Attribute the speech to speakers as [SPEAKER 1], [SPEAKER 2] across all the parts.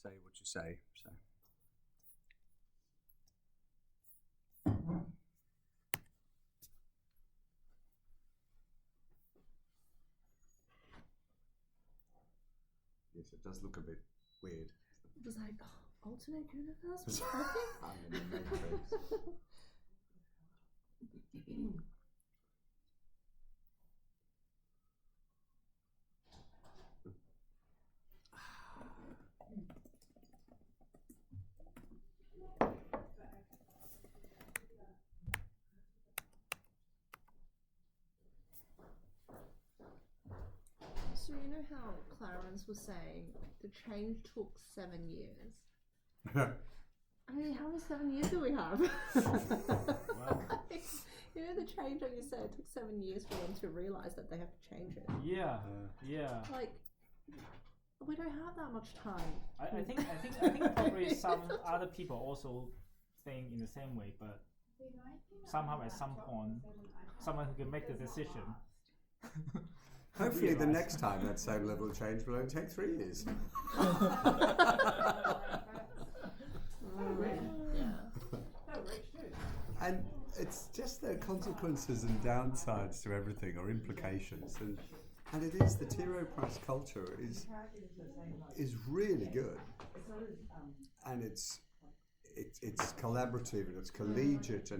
[SPEAKER 1] say what you say. So. Yes, it does look a bit weird.
[SPEAKER 2] It was like, oh, alternate universe?
[SPEAKER 1] I'm in the Matrix.
[SPEAKER 2] So you know how Clarence was saying the change took 7 years? I mean, how many 7 years do we have?
[SPEAKER 3] Wow.
[SPEAKER 2] You know the change that you said, it took 7 years for them to realise that they have to change it.
[SPEAKER 3] Yeah, yeah.
[SPEAKER 2] Like, we don't have that much time.
[SPEAKER 3] I think probably some other people also think in the same way, but somehow at some point, someone who can make the decision.
[SPEAKER 1] Hopefully the next time that same level of change will only take 3 years. And it's just the consequences and downsides to everything, or implications, and it is the T. Rowe Price culture is really good, and it's collaborative and it's collegiate,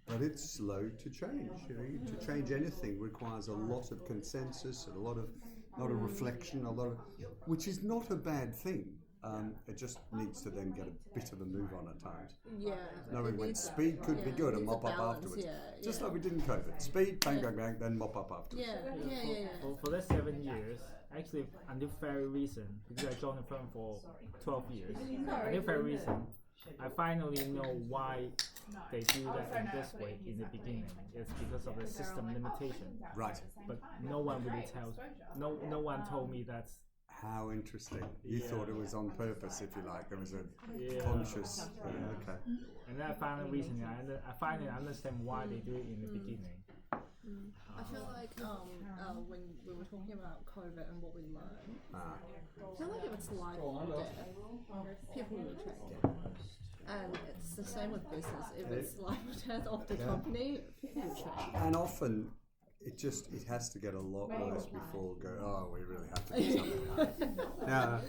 [SPEAKER 1] but it's slow to change. You know, to change anything requires a lot of consensus and a lot of reflection, which is not a bad thing. It just needs to then get a bit of a move on at times.
[SPEAKER 2] Yeah.
[SPEAKER 1] Knowing when speed could be good and mop up afterwards. Just like we did in COVID. Speed, bang, bang, bang, then mop up afterwards.
[SPEAKER 2] Yeah.
[SPEAKER 3] For that 7 years, actually, until very recent, because I joined the firm for 12 years, until very recent, I finally know why they do that in this way in the beginning. It's because of the system limitation.
[SPEAKER 1] Right.
[SPEAKER 3] But no one really tells. No one told me that's.
[SPEAKER 1] How interesting. You thought it was on purpose, if you like. There was a conscious. Okay.
[SPEAKER 3] And then I finally recently, I finally understand why they do it in the beginning.
[SPEAKER 2] I feel like when we were talking about COVID and what we learned, I feel like if it's life or death, people will change. And it's the same with business. If it's life or death of the company, people will change.
[SPEAKER 1] And often it has to get a lot worse before go, oh, we really have to do something. Now,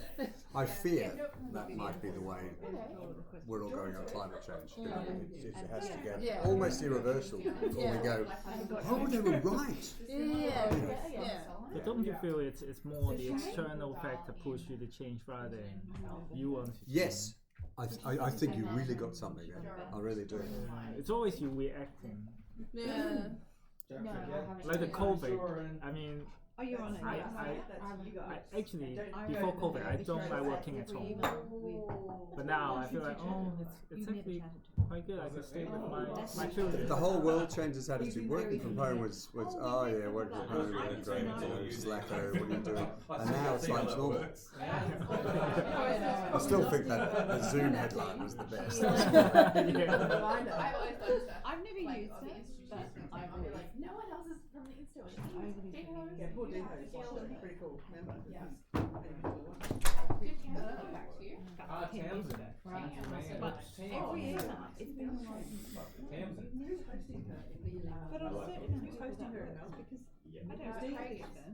[SPEAKER 1] I fear that might be the way we're all going on climate change. You know, it has to get almost irreversible before we go, oh, they were right.
[SPEAKER 2] Yeah.
[SPEAKER 3] But don't you feel it's more the external factor push you to change rather than you want to change?
[SPEAKER 1] Yes. I think you really got something there. I really do.
[SPEAKER 3] It's always you reacting.
[SPEAKER 2] Yeah.
[SPEAKER 3] Like the COVID, I mean,
[SPEAKER 4] Oh, you're on it.
[SPEAKER 3] I actually, before COVID, I don't like working at home. But now I feel like, oh, it's actually quite good. I can stay with my children.
[SPEAKER 1] The whole world changed its attitude. Working from home was oh yeah, working from home, yeah, great, you know, Slacker, what are you doing? And now it's like it's normal. I still think that the Zoom headline was the best.
[SPEAKER 4] I've never used it, but I've always.
[SPEAKER 5] No one else is from the Insta.
[SPEAKER 4] Yeah,
[SPEAKER 5] poor Deho.
[SPEAKER 4] Pretty cool. Remember?
[SPEAKER 5] Yeah.
[SPEAKER 4] But every year now, it's been like. But I'm certain who's hosting her because I don't see it then.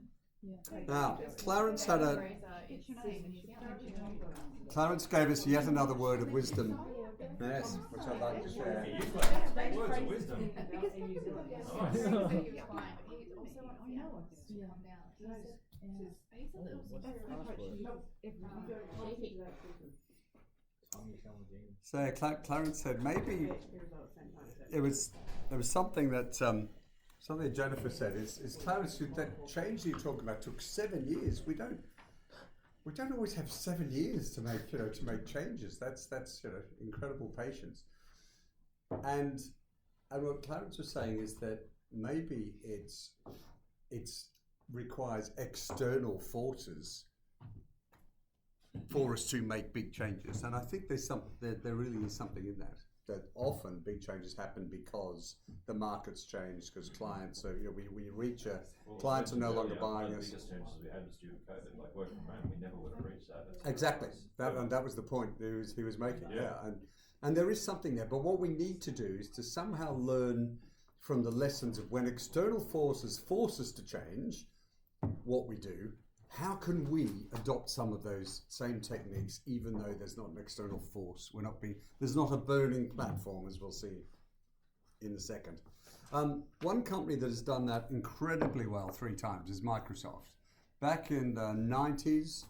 [SPEAKER 1] Now, Clarence had a.
[SPEAKER 4] What's your name?
[SPEAKER 1] Clarence gave us yet another word of wisdom. Yes, which I'd like to share.
[SPEAKER 3] Words of wisdom.
[SPEAKER 1] So Clarence said maybe there was something that something Jennifer said is Clarence, that change you talk about took 7 years. We don't always have 7 years to make changes. That's incredible patience. And what Clarence was saying is that maybe it's requires external forces for us to make big changes. And I think there really is something in that. that often big changes happen because the market's changed, because clients are, we reach clients are no longer buying us.
[SPEAKER 6] The biggest changes we had was due to COVID, like work from home. We never would have reached that.
[SPEAKER 1] Exactly. That was the point he was making. Yeah. And there is something there. But what we need to do is to somehow learn from the lessons of when external forces force us to change what we do. How can we adopt some of those same techniques, even though there's not an external force? There's not a burning platform, as we'll see in a second. One company that has done that incredibly well 3 times is Microsoft. Back in the 90s,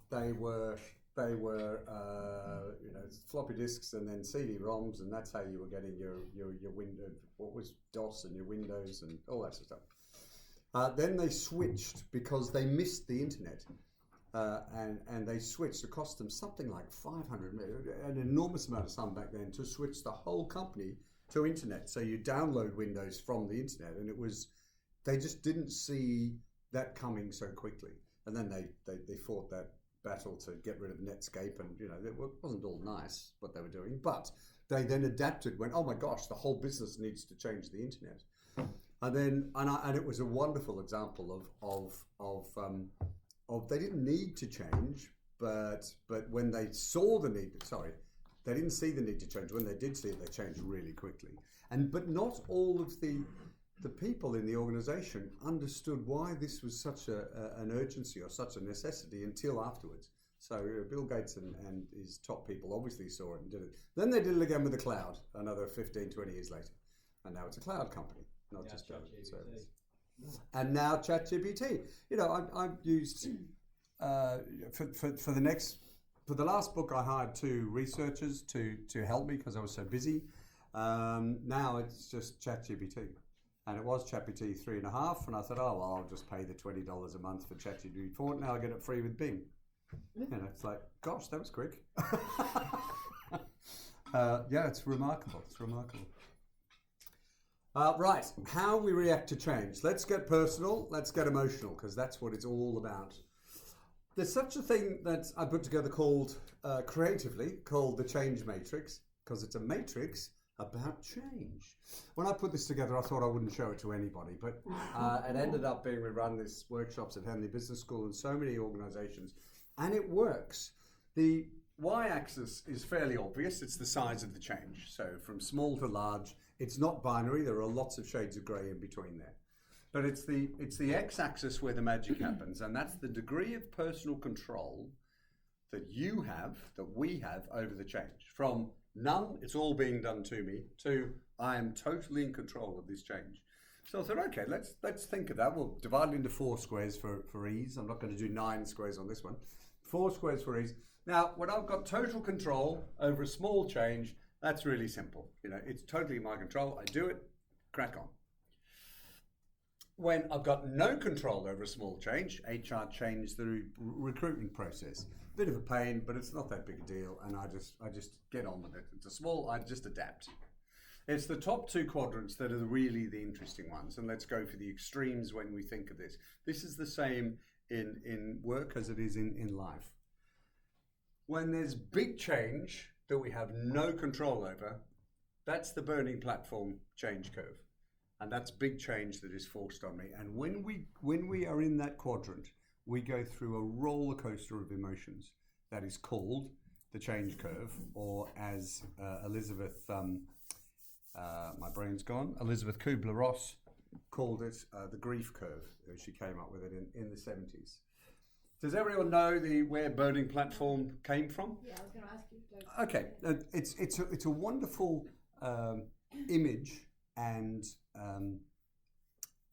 [SPEAKER 1] they were floppy disks and then CD-ROMs, and that's how you were getting your window. What was DOS and your Windows and all that sort of stuff. Then they switched because they missed the internet, and they switched. It cost them something like 500 million, an enormous amount of time back then, to switch the whole company to internet. So you download Windows from the internet, and they just didn't see that coming so quickly. And then they fought that battle to get rid of Netscape, and it wasn't all nice what they were doing, but they then adapted. Went, oh my gosh, the whole business needs to change the internet. And it was a wonderful example of they didn't need to change, but when they saw the need, they didn't see the need to change. When they did see it, they changed really quickly. But not all of the people in the organization understood why this was such an urgency or such a necessity until afterwards. So Bill Gates and his top people obviously saw it and did it. Then they did it again with the cloud another 15, 20 years later. And now it's a cloud company. Not just a service. And now ChatGPT. I've used for the last book I hired 2 researchers to help me because I was so busy. Now it's just ChatGPT, and it was ChatGPT 3.5, and I thought, oh well, I'll just pay the $20 a month for ChatGPT 4. Now I get it free with Bing. It's like, gosh, that was quick. It's remarkable. It's remarkable. Right, how we react to change. Let's get personal, let's get emotional, because that's what it's all about. There's such a thing that I put together creatively called the Change Matrix, because it's a matrix about change. When I put this together, I thought I wouldn't show it to anybody, but it ended up being, we run these workshops at Henley Business School and so many organizations, and it works. The y-axis is fairly obvious. It's the size of the change. So from small to large, it's not binary. There are lots of shades of grey in between there. But it's the x-axis where the magic happens, and that's the degree of personal control that you have, that we have over the change. From none, it's all being done to me, to I am totally in control of this change. So I thought, okay, let's think of that. We'll divide it into 4 squares for ease. I'm not going to do 9 squares on this one. 4 squares for ease. Now, when I've got total control over a small change, that's really simple. It's totally in my control. I do it, crack on. When I've got no control over a small change, HR changed the recruitment process. Bit of a pain, but it's not that big a deal, and I just get on with it. It's a small, I just adapt. It's the top 2 quadrants that are really the interesting ones, and let's go for the extremes when we think of this. This is the same in work as it is in life. When there's big change that we have no control over, that's the burning platform change curve. And that's big change that is forced on me. And when we are in that quadrant, we go through a roller coaster of emotions that is called the change curve, or as Elizabeth, my brain's gone, Elizabeth Kubler-Ross called it the grief curve. She came up with it in the 70s. Does everyone know where burning platform came from?
[SPEAKER 2] Yeah, I was going to ask you.
[SPEAKER 1] Okay, it's a wonderful image and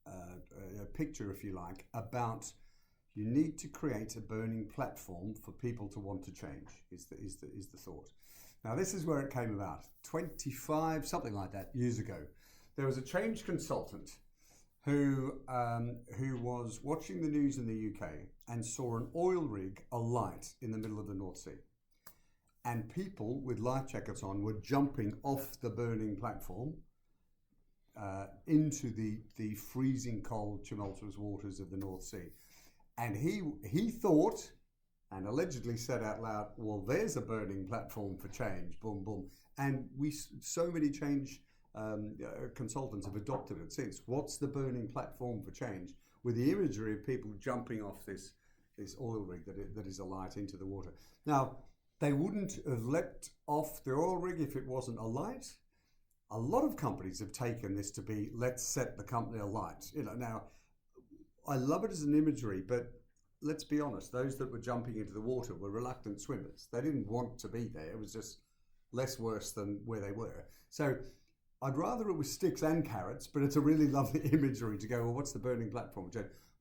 [SPEAKER 1] a picture, if you like, about you need to create a burning platform for people to want to change. Is the thought. Now this is where it came about. 25 something like that years ago, there was a change consultant who was watching the news in the UK and saw an oil rig alight in the middle of the North Sea. And people with life jackets on were jumping off the burning platform into the freezing cold, tumultuous waters of the North Sea. And he thought and allegedly said out loud, well, there's a burning platform for change, boom, boom. And so many change consultants have adopted it since. What's the burning platform for change? With the imagery of people jumping off this oil rig that is alight into the water. Now, they wouldn't have leapt off the oil rig if it wasn't alight. A lot of companies have taken this to be, let's set the company alight. Now, I love it as an imagery, but let's be honest, those that were jumping into the water were reluctant swimmers. They didn't want to be there. It was just less worse than where they were. So I'd rather it was sticks and carrots, but it's a really lovely imagery to go, well, what's the burning platform?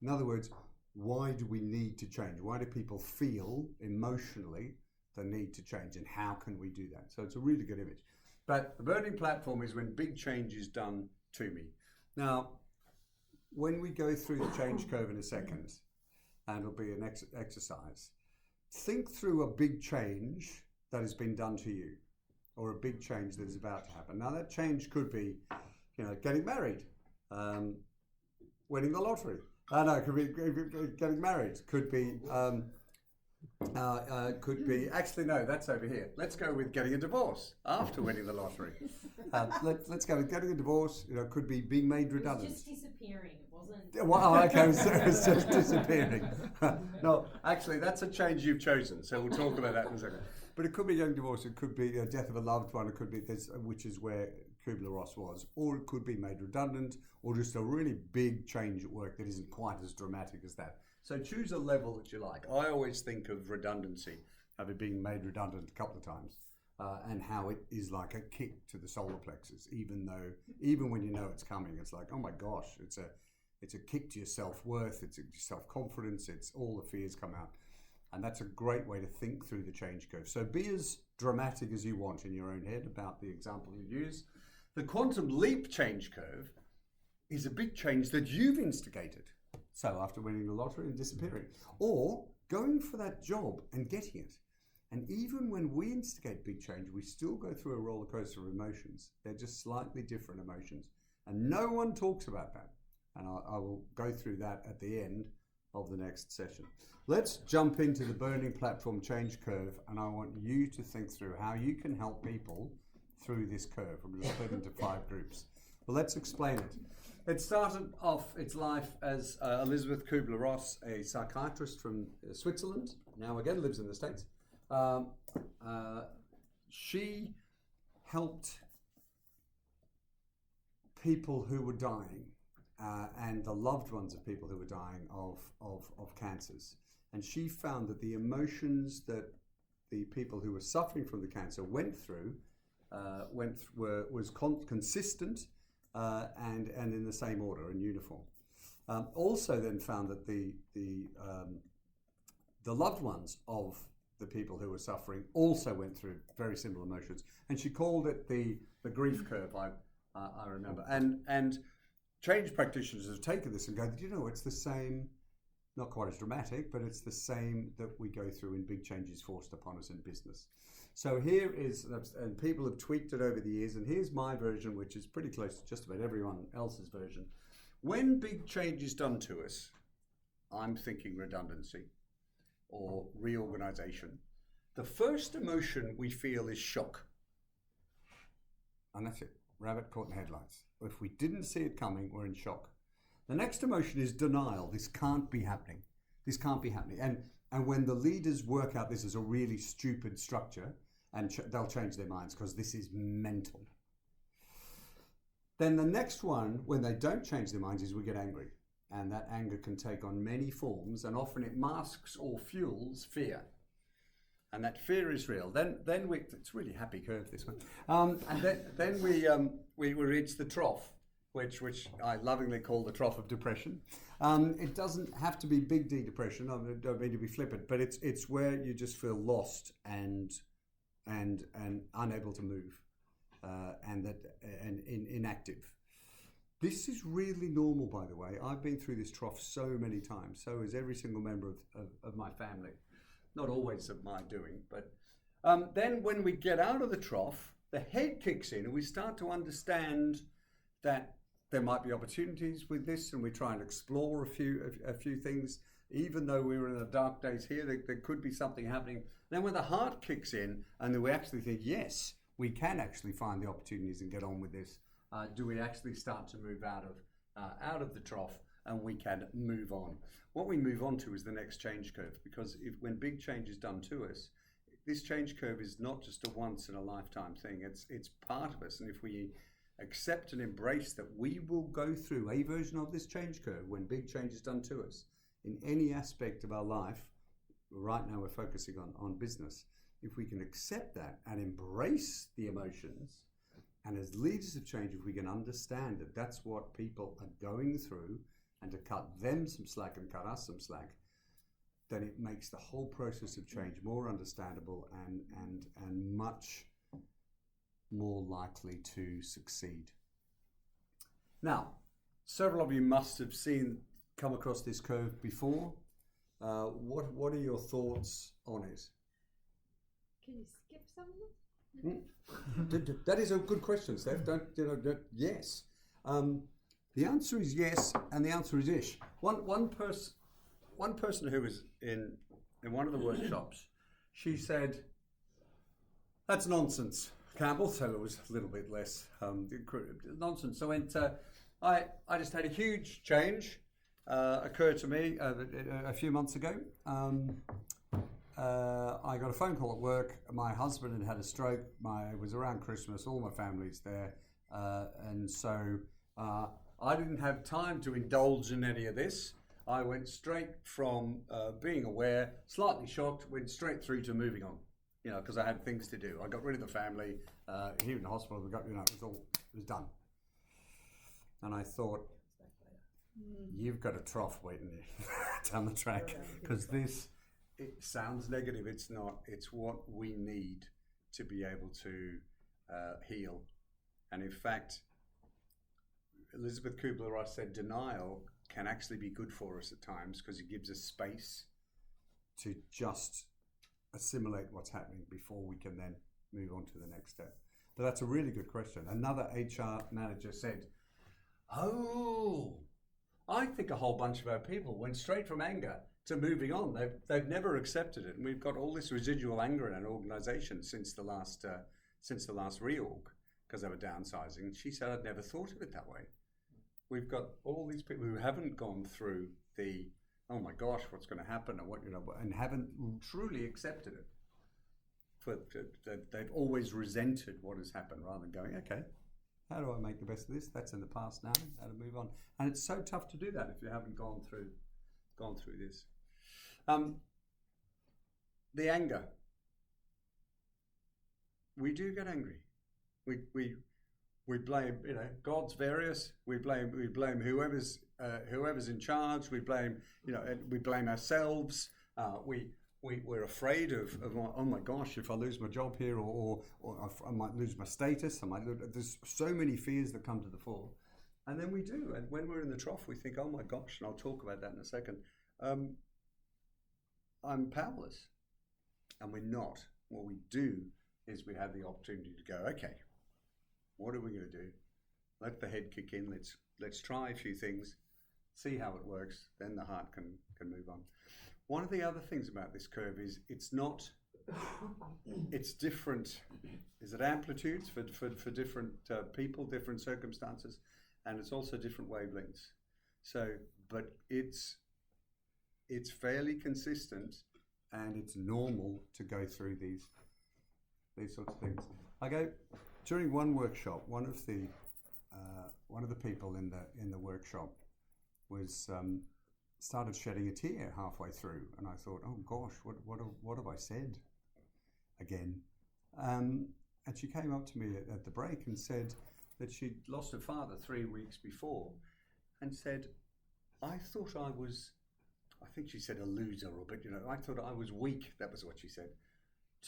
[SPEAKER 1] In other words, why do we need to change? Why do people feel emotionally the need to change, and how can we do that? So it's a really good image. But the burning platform is when big change is done to me. Now, when we go through the change curve in a second, and it'll be an exercise, think through a big change that has been done to you, or a big change that is about to happen. Now, that change could be, getting married, winning the lottery. No, it could be getting married. Could be, actually, no, that's over here. Let's go with getting a divorce after winning the lottery. Let's go with getting a divorce. Could be being made redundant.
[SPEAKER 5] It was just disappearing. It wasn't.
[SPEAKER 1] Well, okay, it was just disappearing. No, actually, that's a change you've chosen. So we'll talk about that in a second. But it could be getting divorced. It could be a death of a loved one. It could be this, which is where Kubler-Ross was, or it could be made redundant, or just a really big change at work that isn't quite as dramatic as that. So choose a level that you like. I always think of redundancy, of it being made redundant a couple of times, and how it is like a kick to the solar plexus. Even when you know it's coming, it's like, oh my gosh, it's a kick to your self-worth, it's your self-confidence, it's all the fears come out. And that's a great way to think through the change curve. So be as dramatic as you want in your own head about the example you use. The quantum leap change curve is a big change that you've instigated. So after winning the lottery and disappearing, or going for that job and getting it. And even when we instigate big change, we still go through a roller coaster of emotions. They're just slightly different emotions. And no one talks about that. And I will go through that at the end of the next session. Let's jump into the burning platform change curve, and I want you to think through how you can help people through this curve. I'm going to split into 5 groups. Well, let's explain it. It started off its life as Elizabeth Kubler-Ross, a psychiatrist from Switzerland, now again lives in the States. She helped people who were dying and the loved ones of people who were dying of cancers. And she found that the emotions that the people who were suffering from the cancer went through was consistent and in the same order and uniform. Also then found that the loved ones of the people who were suffering also went through very similar emotions. And she called it the grief curve, I remember. And change practitioners have taken this and go, it's the same, not quite as dramatic, but it's the same that we go through in big changes forced upon us in business. So here is, and people have tweaked it over the years, and here's my version, which is pretty close to just about everyone else's version. When big change is done to us, I'm thinking redundancy or reorganization. The first emotion we feel is shock. And that's it, rabbit caught in headlights. If we didn't see it coming, we're in shock. The next emotion is denial. This can't be happening. This can't be happening. And when the leaders work out this is a really stupid structure, and they'll change their minds because this is mental. Then the next one, when they don't change their minds, is we get angry. And that anger can take on many forms, and often it masks or fuels fear. And that fear is real. Then it's a really happy curve, this one. And then we reach the trough, which I lovingly call the trough of depression. It doesn't have to be big D depression. I don't mean to be flippant, but it's where you just feel lost and unable to move, and inactive. This is really normal, by the way. I've been through this trough so many times. So is every single member of my family. Not always of my doing, but then when we get out of the trough, the head kicks in and we start to understand that there might be opportunities with this, and we try and explore a few things. even though we were in the dark days here, there could be something happening. Then when the heart kicks in and then we actually think, yes, we can actually find the opportunities and get on with this, do we actually start to move out of the trough and we can move on? What we move on to is the next change curve, because when big change is done to us, this change curve is not just a once in a lifetime thing. It's part of us, and if we accept and embrace that we will go through a version of this change curve when big change is done to us in any aspect of our life. Right now we're focusing on business. If we can accept that and embrace the emotions, and as leaders of change, if we can understand that that's what people are going through, and to cut them some slack and cut us some slack, then it makes the whole process of change more understandable and much more likely to succeed. Now, several of you must have come across this curve before. What are your thoughts on it?
[SPEAKER 2] Can you skip some of them?
[SPEAKER 1] That is a good question, Steph. Yes. The answer is yes, and the answer is ish. One person who was in one of the workshops, she said, "That's nonsense, Campbell." So it was a little bit less nonsense. So I just had a huge change occur to me a few months ago. I got a phone call at work. My husband had a stroke. It was around Christmas. All my family's there, and so I didn't have time to indulge in any of this. I went straight from being aware, slightly shocked, went straight through to moving on. Because I had things to do. I got rid of the family here in the hospital. It was done. And I thought, you've got a trough waiting you down the track, because it sounds negative. It's not. It's what we need to be able to heal. And in fact, Elizabeth Kubler-Ross said denial can actually be good for us at times, because it gives us space to just assimilate what's happening before we can then move on to the next step. But that's a really good question. Another HR manager said, "Oh, I think a whole bunch of our people went straight from anger to moving on. They've never accepted it, and we've got all this residual anger in an organisation since the last reorg, because they were downsizing." She said, "I'd never thought of it that way. We've got all these people who haven't gone through the, oh my gosh, what's going to happen, and haven't truly accepted it. They've always resented what has happened, rather than going, okay, how do I make the best of this? That's in the past now. How to move on?" And it's so tough to do that if you haven't gone through this. The anger. We do get angry. We blame, God's various. We blame whoever's in charge. We blame ourselves. We're afraid of oh my gosh, if I lose my job here, or I might lose my status. There's so many fears that come to the fore, and then we do. And when we're in the trough, we think, oh my gosh, and I'll talk about that in a second. I'm powerless, and we're not. What we do is we have the opportunity to go, okay, what are we going to do? Let the head kick in. Let's try a few things, see how it works. Then the heart can move on. One of the other things about this curve is it's different. Is it amplitudes for different people, different circumstances, and it's also different wavelengths. So, but it's fairly consistent, and it's normal to go through these sorts of things. During one workshop, one of the people in the workshop was started shedding a tear halfway through, and I thought, oh gosh, what have I said again? And she came up to me at the break and said that she'd lost her father 3 weeks before, and said, I think she said a loser, but I thought I was weak. That was what she said.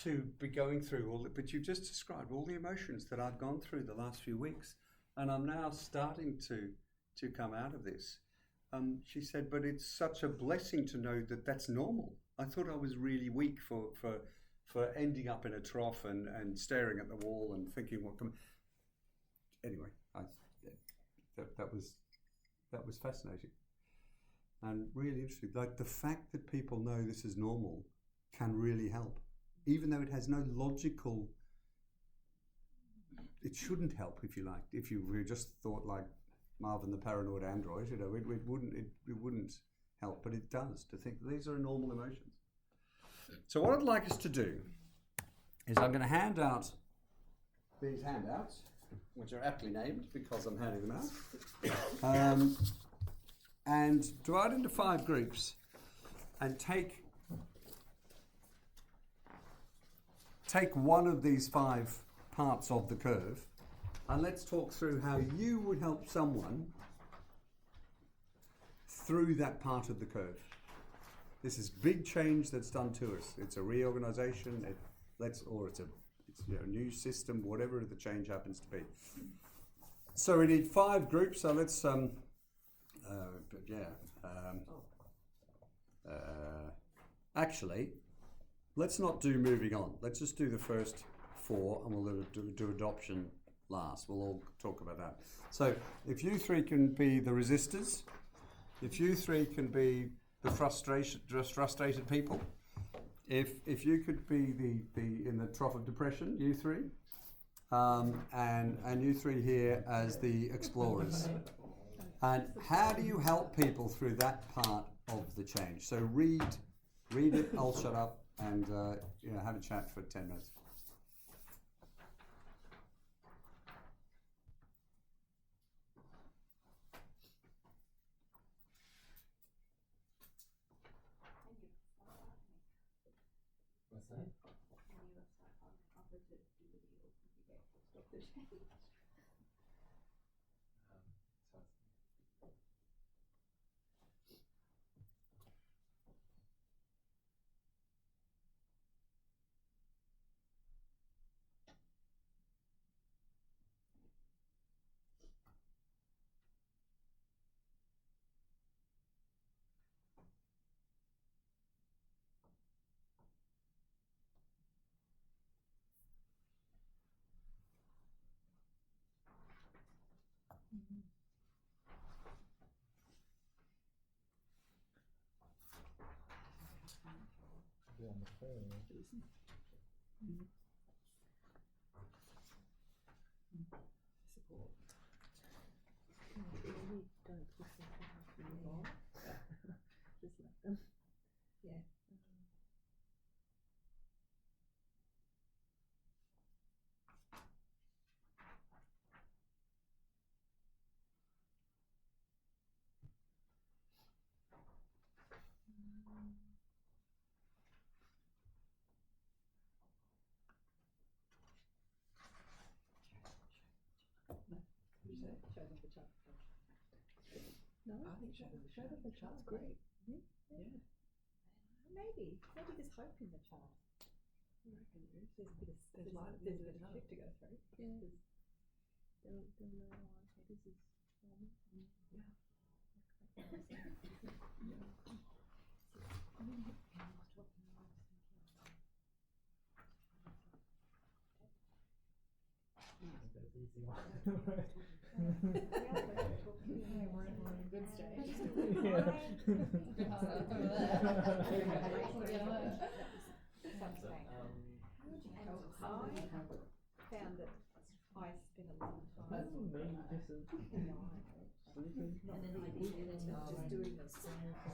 [SPEAKER 1] To be going through but you've just described all the emotions that I've gone through the last few weeks, and I'm now starting to come out of this. She said, but it's such a blessing to know that that's normal. I thought I was really weak for ending up in a trough and staring at the wall and thinking what can. Anyway, that was fascinating. And really interesting, like the fact that people know this is normal can really help, even though it has no logical. It shouldn't help, if you like. If you just thought like Marvin the paranoid android, it wouldn't help, but it does to think these are normal emotions. So what I'd like us to do is I'm going to hand out these handouts, which are aptly named because I'm handing them out, and divide into 5 groups and take one of these 5 parts of the curve, and let's talk through how you would help someone through that part of the curve. This is big change that's done to us. It's a reorganization, it's a new system, whatever the change happens to be. So we need 5 groups. So let's actually, let's not do moving on. Let's just do the first 4, and we'll do adoption last. We'll all talk about that. So if you 3 can be the resistors, if you 3 can be the frustrated people, if you could be the in the trough of depression, you 3, and you 3 here as the explorers. And how do you help people through that part of the change? So read it. I'll shut up and have a chat for 10 minutes.
[SPEAKER 6] What's that?
[SPEAKER 2] Support. Maybe don't push them to have to move on. Just let them. Yeah.
[SPEAKER 4] Show them the chart.
[SPEAKER 2] No,
[SPEAKER 4] I think show them
[SPEAKER 2] the chart's great.
[SPEAKER 4] Yeah. Maybe there's hope in the chart. I reckon there is. There's a bit of shift to go through.
[SPEAKER 2] Yeah. They'll know this is normal.
[SPEAKER 4] We're in a good stage. I found that I spent a long time just doing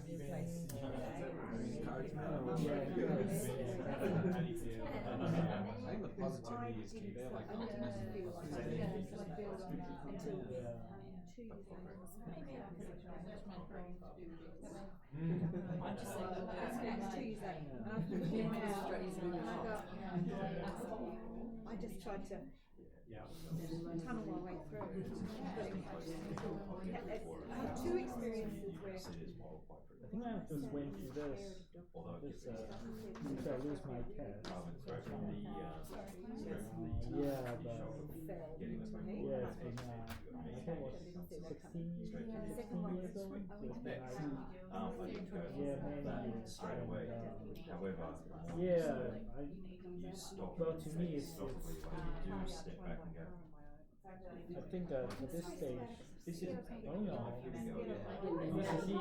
[SPEAKER 4] this place.
[SPEAKER 6] I think the positivity is key there, like optimism.
[SPEAKER 4] I just tried to tunnel my way through. I had 2 experiences where
[SPEAKER 3] I think I just went through this. Since I lose my cat. Yeah, but it's been I think it was 16 years old. So it's been like many years.
[SPEAKER 6] Straight away. However,
[SPEAKER 3] Yeah,
[SPEAKER 6] you stop.
[SPEAKER 3] well, to me, it's
[SPEAKER 6] stop where you do step back and go,
[SPEAKER 3] I think at this stage, this is, oh no, this is easy.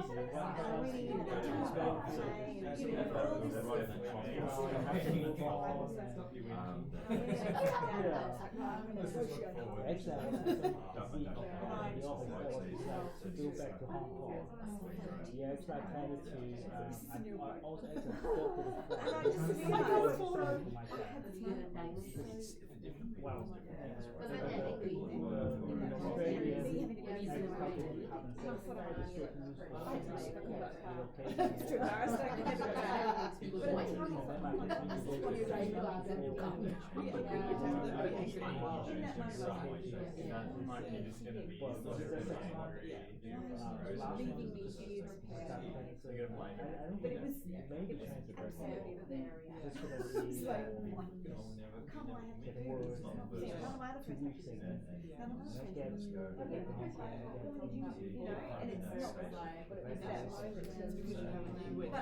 [SPEAKER 3] One class is go back to Hong Kong. Yeah, it's like tended to, I also actually spoke with a friend for my dad. Wow.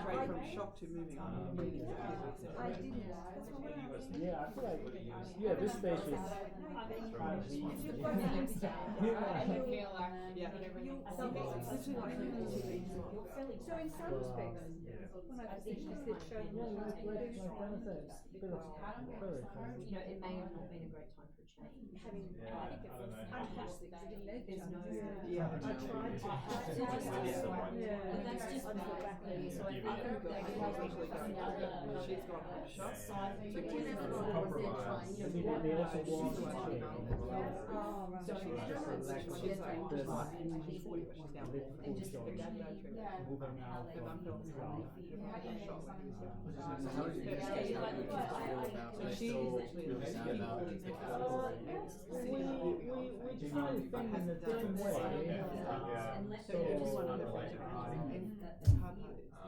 [SPEAKER 7] Straight from shock to moving on.
[SPEAKER 3] Yeah, I feel like this stage is kind of easy.
[SPEAKER 7] Yeah.
[SPEAKER 4] So in some respects, when I was thinking, it showed
[SPEAKER 3] Yeah, like Dana said, it's a bit of courage.
[SPEAKER 5] You know, it may have not been a great time for change.
[SPEAKER 4] having, I think it was fantastic because I didn't know
[SPEAKER 5] There's no.
[SPEAKER 7] Yeah.
[SPEAKER 4] I tried to.
[SPEAKER 5] But that's just back then. So I think
[SPEAKER 7] She's gone from shock to
[SPEAKER 3] They also want to change.
[SPEAKER 7] So she's just she's like
[SPEAKER 3] There's
[SPEAKER 7] she's 40, but she's down there.
[SPEAKER 5] and just
[SPEAKER 3] moving out
[SPEAKER 7] Because I'm
[SPEAKER 3] from
[SPEAKER 7] not
[SPEAKER 3] Islam.
[SPEAKER 7] shock when he was young.
[SPEAKER 8] So
[SPEAKER 7] She
[SPEAKER 8] still
[SPEAKER 7] is actually
[SPEAKER 8] really sad about it.
[SPEAKER 3] We try to think in the same way.
[SPEAKER 7] So everyone on the picture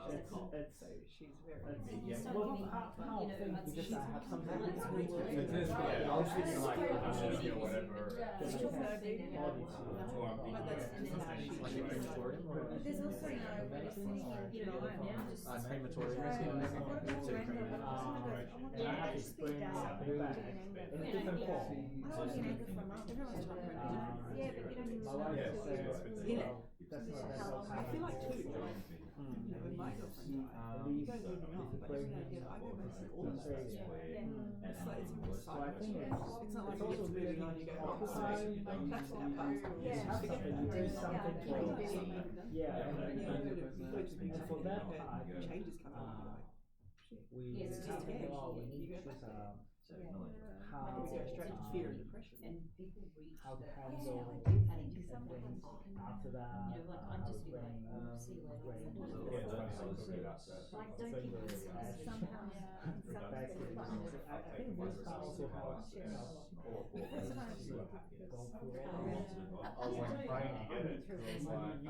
[SPEAKER 3] It's
[SPEAKER 7] so she's very
[SPEAKER 3] well, how I think because I have something
[SPEAKER 6] I was thinking like, whatever.
[SPEAKER 4] There's also
[SPEAKER 8] Crematory.
[SPEAKER 3] And I have to explain something back in a different form.
[SPEAKER 4] Yeah, but you don't
[SPEAKER 3] My wife says, well, that's not
[SPEAKER 7] I feel like too, when my girlfriend died, you don't even know, but I go missing all the stuff. It's like, it's
[SPEAKER 3] So I think
[SPEAKER 7] it's not like
[SPEAKER 3] it's also
[SPEAKER 7] it's moving on, you go, oh,
[SPEAKER 3] occupied,
[SPEAKER 7] that's that part.
[SPEAKER 3] you have something, you do something for, yeah, and for that part,
[SPEAKER 7] Changes coming on.
[SPEAKER 3] we
[SPEAKER 5] Yes,
[SPEAKER 3] have to
[SPEAKER 7] yeah.
[SPEAKER 3] go out, we need to choose how,
[SPEAKER 7] It's go straight to fear and depression.
[SPEAKER 5] And people reach
[SPEAKER 3] how to
[SPEAKER 5] that
[SPEAKER 3] handle
[SPEAKER 5] and it just
[SPEAKER 3] things after that,
[SPEAKER 5] you know, like I'm
[SPEAKER 3] how
[SPEAKER 5] just
[SPEAKER 3] to
[SPEAKER 5] be like,
[SPEAKER 3] bring,
[SPEAKER 5] see you later.
[SPEAKER 6] Yeah, that's what I was looking at that.
[SPEAKER 5] Like, don't keep this
[SPEAKER 4] somehow,
[SPEAKER 3] back to I think this part also helps go through all
[SPEAKER 6] I was like trying to get it.
[SPEAKER 3] you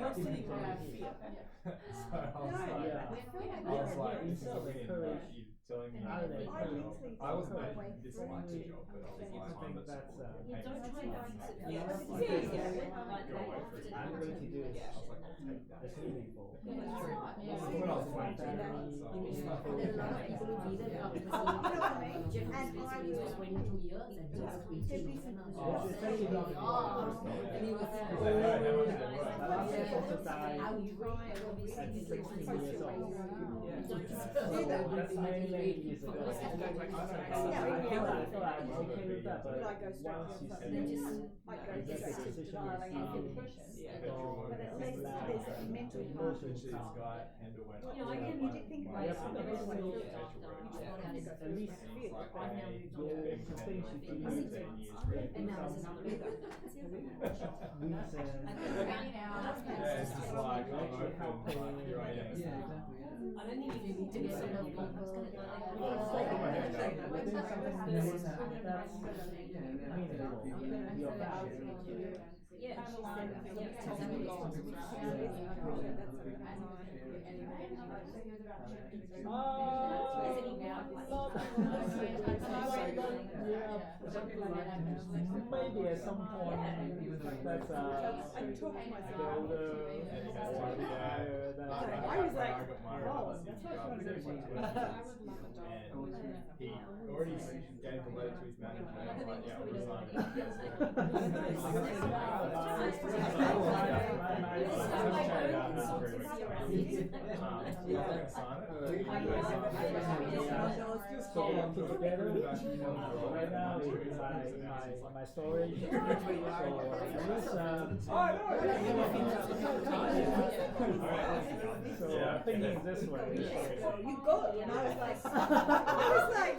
[SPEAKER 3] need to make your action as a
[SPEAKER 6] I was like,
[SPEAKER 3] instead of encourage,
[SPEAKER 6] you telling me
[SPEAKER 3] rather than encourage,
[SPEAKER 6] I was like, this is my job, but I was
[SPEAKER 3] I
[SPEAKER 6] like,
[SPEAKER 3] think that's
[SPEAKER 5] Yeah, don't try and fix it.
[SPEAKER 7] Yeah.
[SPEAKER 3] I'm willing to do is
[SPEAKER 6] I was like, I'll take that.
[SPEAKER 3] it's meaningful.
[SPEAKER 6] When I was
[SPEAKER 3] My
[SPEAKER 6] 22,
[SPEAKER 3] family,
[SPEAKER 6] so I was
[SPEAKER 3] you
[SPEAKER 6] like,
[SPEAKER 3] know,
[SPEAKER 4] and I will there'd be some
[SPEAKER 3] especially not in my last year also died at 16 years old. So that's many, many years ago. I feel like I'm okay with that, but once you see
[SPEAKER 4] like
[SPEAKER 3] the decision
[SPEAKER 4] but at least there's a mental
[SPEAKER 3] the
[SPEAKER 4] part.
[SPEAKER 3] emotions
[SPEAKER 6] this
[SPEAKER 3] come.
[SPEAKER 6] guy handle when
[SPEAKER 5] You know, I
[SPEAKER 4] You
[SPEAKER 5] can
[SPEAKER 4] did think about
[SPEAKER 3] Yeah,
[SPEAKER 4] it.
[SPEAKER 3] but
[SPEAKER 5] It's
[SPEAKER 3] still,
[SPEAKER 5] like,
[SPEAKER 3] at least
[SPEAKER 5] I've now moved on.
[SPEAKER 3] your things you do
[SPEAKER 5] And
[SPEAKER 3] become
[SPEAKER 5] now there's another reason.
[SPEAKER 3] reason.
[SPEAKER 6] Yeah, it's just like, I'm open, like, here I am.
[SPEAKER 5] I don't think you can do so many people.
[SPEAKER 3] Within something that's meaningful, your passion.
[SPEAKER 5] Yeah,
[SPEAKER 3] maybe at some point that's
[SPEAKER 4] I'm talking to myself.
[SPEAKER 3] the
[SPEAKER 4] I was like, oh, that's what I was doing.
[SPEAKER 6] He already gave the letter to his manager. And like, yeah, we'll sign
[SPEAKER 3] put together. Right now is my storage. So I'm thinking this way.
[SPEAKER 4] You got it. And I was like,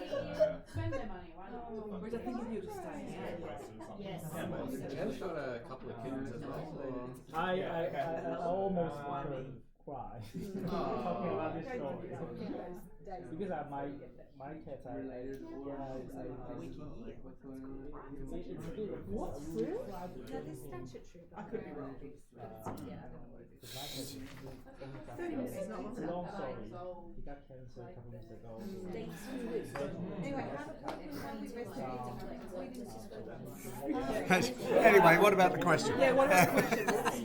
[SPEAKER 5] Spend their money, why not?
[SPEAKER 4] whereas I think if you were just staying
[SPEAKER 5] Yes.
[SPEAKER 6] Jen's got a couple of kids as well.
[SPEAKER 3] I almost cry talking about this story because my cats are what really?
[SPEAKER 2] That is statutory.
[SPEAKER 4] I could be wrong.
[SPEAKER 3] It's
[SPEAKER 4] 30 minutes is not long
[SPEAKER 3] a long story. He got cancer a couple months ago.
[SPEAKER 2] Anyway, how do
[SPEAKER 1] Anyway, what about the question?
[SPEAKER 4] Yeah, what about the question?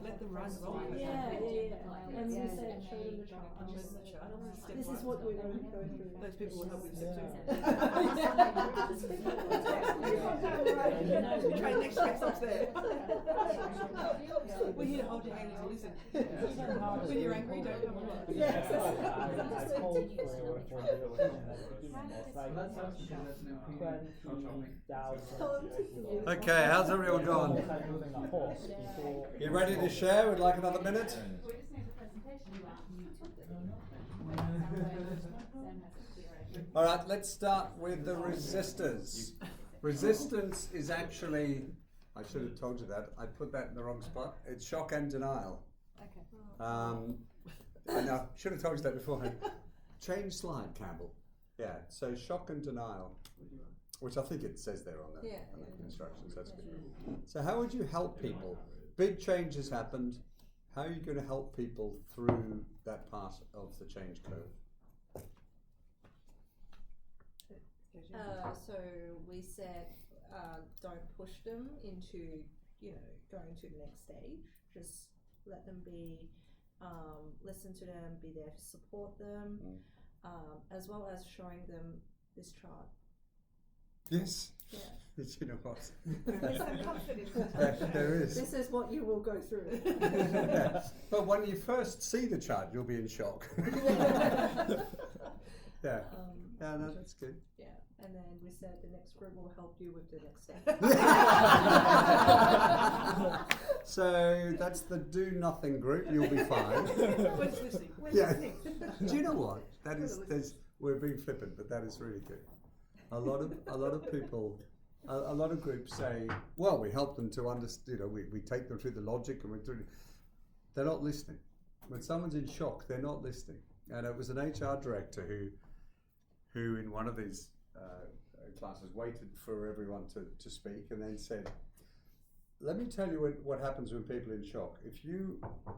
[SPEAKER 4] Let them run along.
[SPEAKER 8] And you said show them the chart. This is what we're going to go through.
[SPEAKER 4] Those people will help with step 2. Try next steps up there. We're here to hold your hand and listen. When you're angry, don't come along.
[SPEAKER 3] I told for the election at the beginning, it's like 20,000.
[SPEAKER 1] Okay, how's everyone going?
[SPEAKER 3] Moving a horse before.
[SPEAKER 1] You ready to share? Would like another minute? All right, let's start with the resistors. Resistance is actually, I should have told you that. I put that in the wrong spot. It's shock and denial.
[SPEAKER 2] Okay.
[SPEAKER 1] And I should have told you that beforehand. Change slide, Campbell. Yeah, so shock and denial, which I think it says there on the instructions. That's good. So how would you help people? Big changes happened. How are you going to help people through that part of the change curve?
[SPEAKER 2] So we said don't push them into, going to the next stage. Just let them be, listen to them, be there to support them, as well as showing them this chart.
[SPEAKER 1] Yes.
[SPEAKER 2] Yeah.
[SPEAKER 1] You know what?
[SPEAKER 4] There's some comfort in that.
[SPEAKER 1] There is.
[SPEAKER 2] This is what you will go through.
[SPEAKER 1] Yeah. But when you first see the chart, you'll be in shock. Yeah. Yeah, no, that's good.
[SPEAKER 2] Yeah, and then we said the next group will help you with the next step.
[SPEAKER 1] So that's the do nothing group. You'll be fine.
[SPEAKER 4] When's listening?
[SPEAKER 1] Yeah. Do you know what? That is. We're being flippant, but that is really good. A lot of people, a lot of groups say, well, we help them to understand. We take them through the logic, and they're not listening. When someone's in shock, they're not listening. And it was an HR director who in one of these classes waited for everyone to speak, and then said, let me tell you what happens when people are in shock.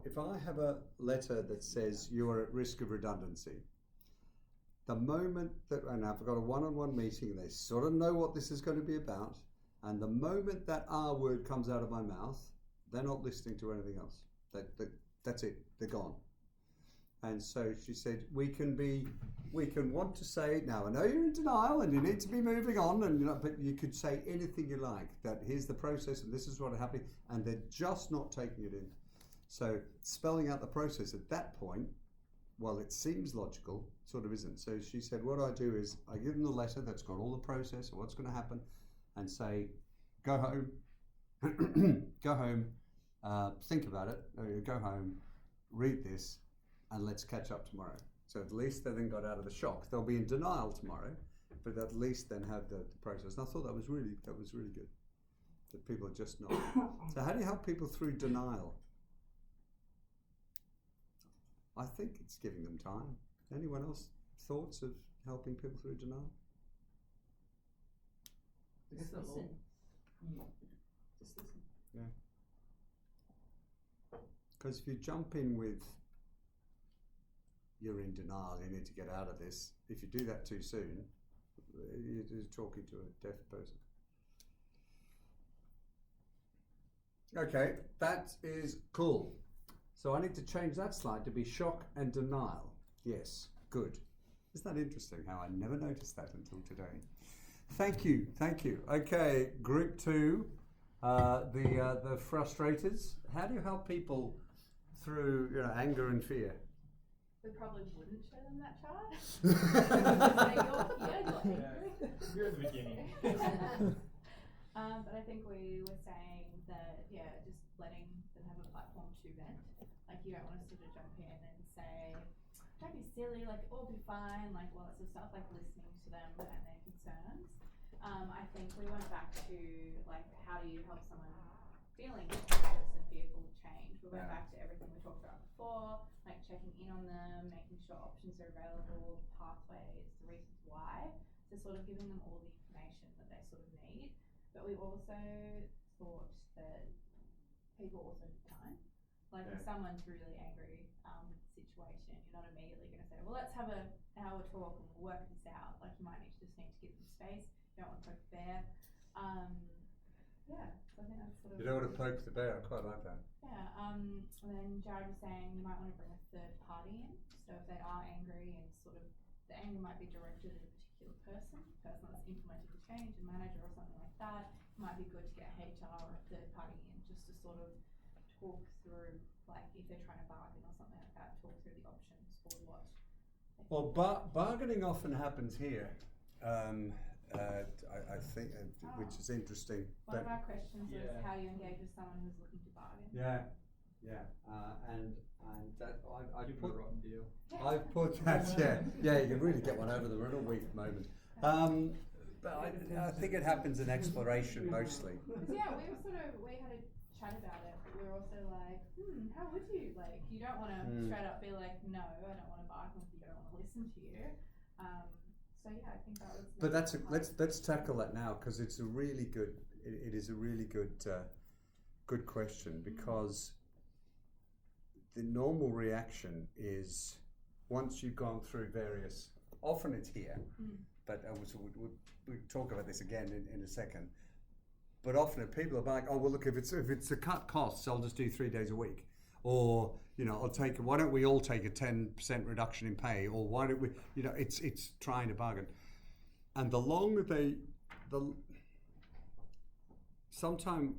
[SPEAKER 1] If I have a letter that says you are at risk of redundancy, the moment and I've got a one-on-one meeting, they sort of know what this is going to be about, and the moment that R word comes out of my mouth, they're not listening to anything else. That's it. They're gone. And so she said, we can want to say, now I know you're in denial and you need to be moving on, but you could say anything you like, that here's the process and this is what happened, and they're just not taking it in. So spelling out the process at that point, well, it seems logical, sort of isn't. So she said, what I do is I give them the letter that's got all the process of what's going to happen, and say, go home, think about it, go home, read this, and let's catch up tomorrow. So at least they then got out of the shock. They'll be in denial tomorrow, but at least then have the process. And I thought that was really good. That people are just not. So how do you help people through denial? I think it's giving them time. Anyone else thoughts of helping people through denial?
[SPEAKER 5] Just listen.
[SPEAKER 1] Yeah. Because if you jump in with you're in denial, you need to get out of this. If you do that too soon, you're just talking to a deaf person. Okay, that is cool. So I need to change that slide to be shock and denial. Yes, good. Isn't that interesting how I never noticed that until today? Thank you, thank you. Okay, group 2, the frustrators. How do you help people through anger and fear?
[SPEAKER 5] We probably wouldn't show them that chart. Say you're here, you're angry.
[SPEAKER 6] You're at the beginning.
[SPEAKER 5] But I think we were saying that, just letting them have a platform to vent. Like, you don't want to sort of jump in and say, don't be silly, like, all be fine, like, all that sort of stuff, like listening to them and their concerns. I think we went back to, like, how do you help someone feeling anxious and fearful of change? We went back to everything we talked about before, like checking in on them, making sure options are available, pathways, the reasons why. So sort of giving them all the information that they sort of need. But we also thought that people also need time. Like if someone's really angry with the situation, you're not immediately going to say, well, let's have an hour talk and we'll work this out. Like you might just need to give them space. You don't want to poke the bear. So I think that's sort of...
[SPEAKER 1] You don't want to poke the bear, I quite like that.
[SPEAKER 5] Yeah, and then Jared was saying you might want to bring a third party in. So if they are angry and sort of the anger might be directed at a particular person that's implementing the change, a manager or something like that, it might be good to get HR or a third party in just to sort of talk through, like if they're trying to bargain or something like that, talk through the options for what.
[SPEAKER 1] Well, bargaining often happens here. I think, which is interesting.
[SPEAKER 5] One of our questions was how you engage with someone who's looking to bargain.
[SPEAKER 1] And that I
[SPEAKER 6] Give
[SPEAKER 1] put
[SPEAKER 6] them a rotten deal.
[SPEAKER 1] I've put that. You can really get one over the riddle week moment. But I think it happens in exploration mostly.
[SPEAKER 5] We had a chat about it, but we were also like, how would you? Like, you don't want to straight up be like, no, I don't want to bargain with you, I don't want to listen to you. So I think that was.
[SPEAKER 1] But let's tackle that now because it's a really good. It is a really good question because the normal reaction is once you've gone through various. Often it's here, but we'll talk about this again in a second. But often people are like, oh well, look, if it's a cut costs, I'll just do 3 days a week, or why don't we all take a 10% reduction in pay, or why don't we, it's trying to bargain, and the longer sometime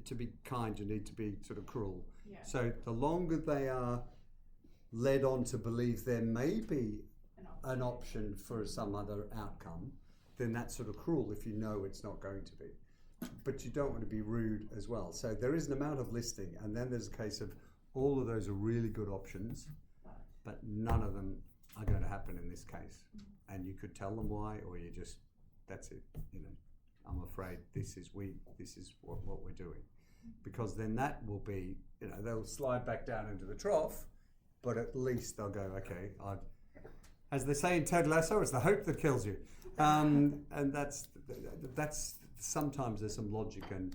[SPEAKER 1] to be kind, you need to be sort of cruel. Yeah. So the longer they are led on to believe there may be an option for some other outcome, then that's sort of cruel if you know it's not going to be. But you don't want to be rude as well. So there is an amount of listening, and then there's a case of all of those are really good options, but none of them are going to happen in this case. And you could tell them why, or you just, that's it, I'm afraid this is what we're doing. Because then that will be, they'll slide back down into the trough, but at least they'll go, okay, as they say in Ted Lasso, it's the hope that kills you. And that's sometimes there's some logic and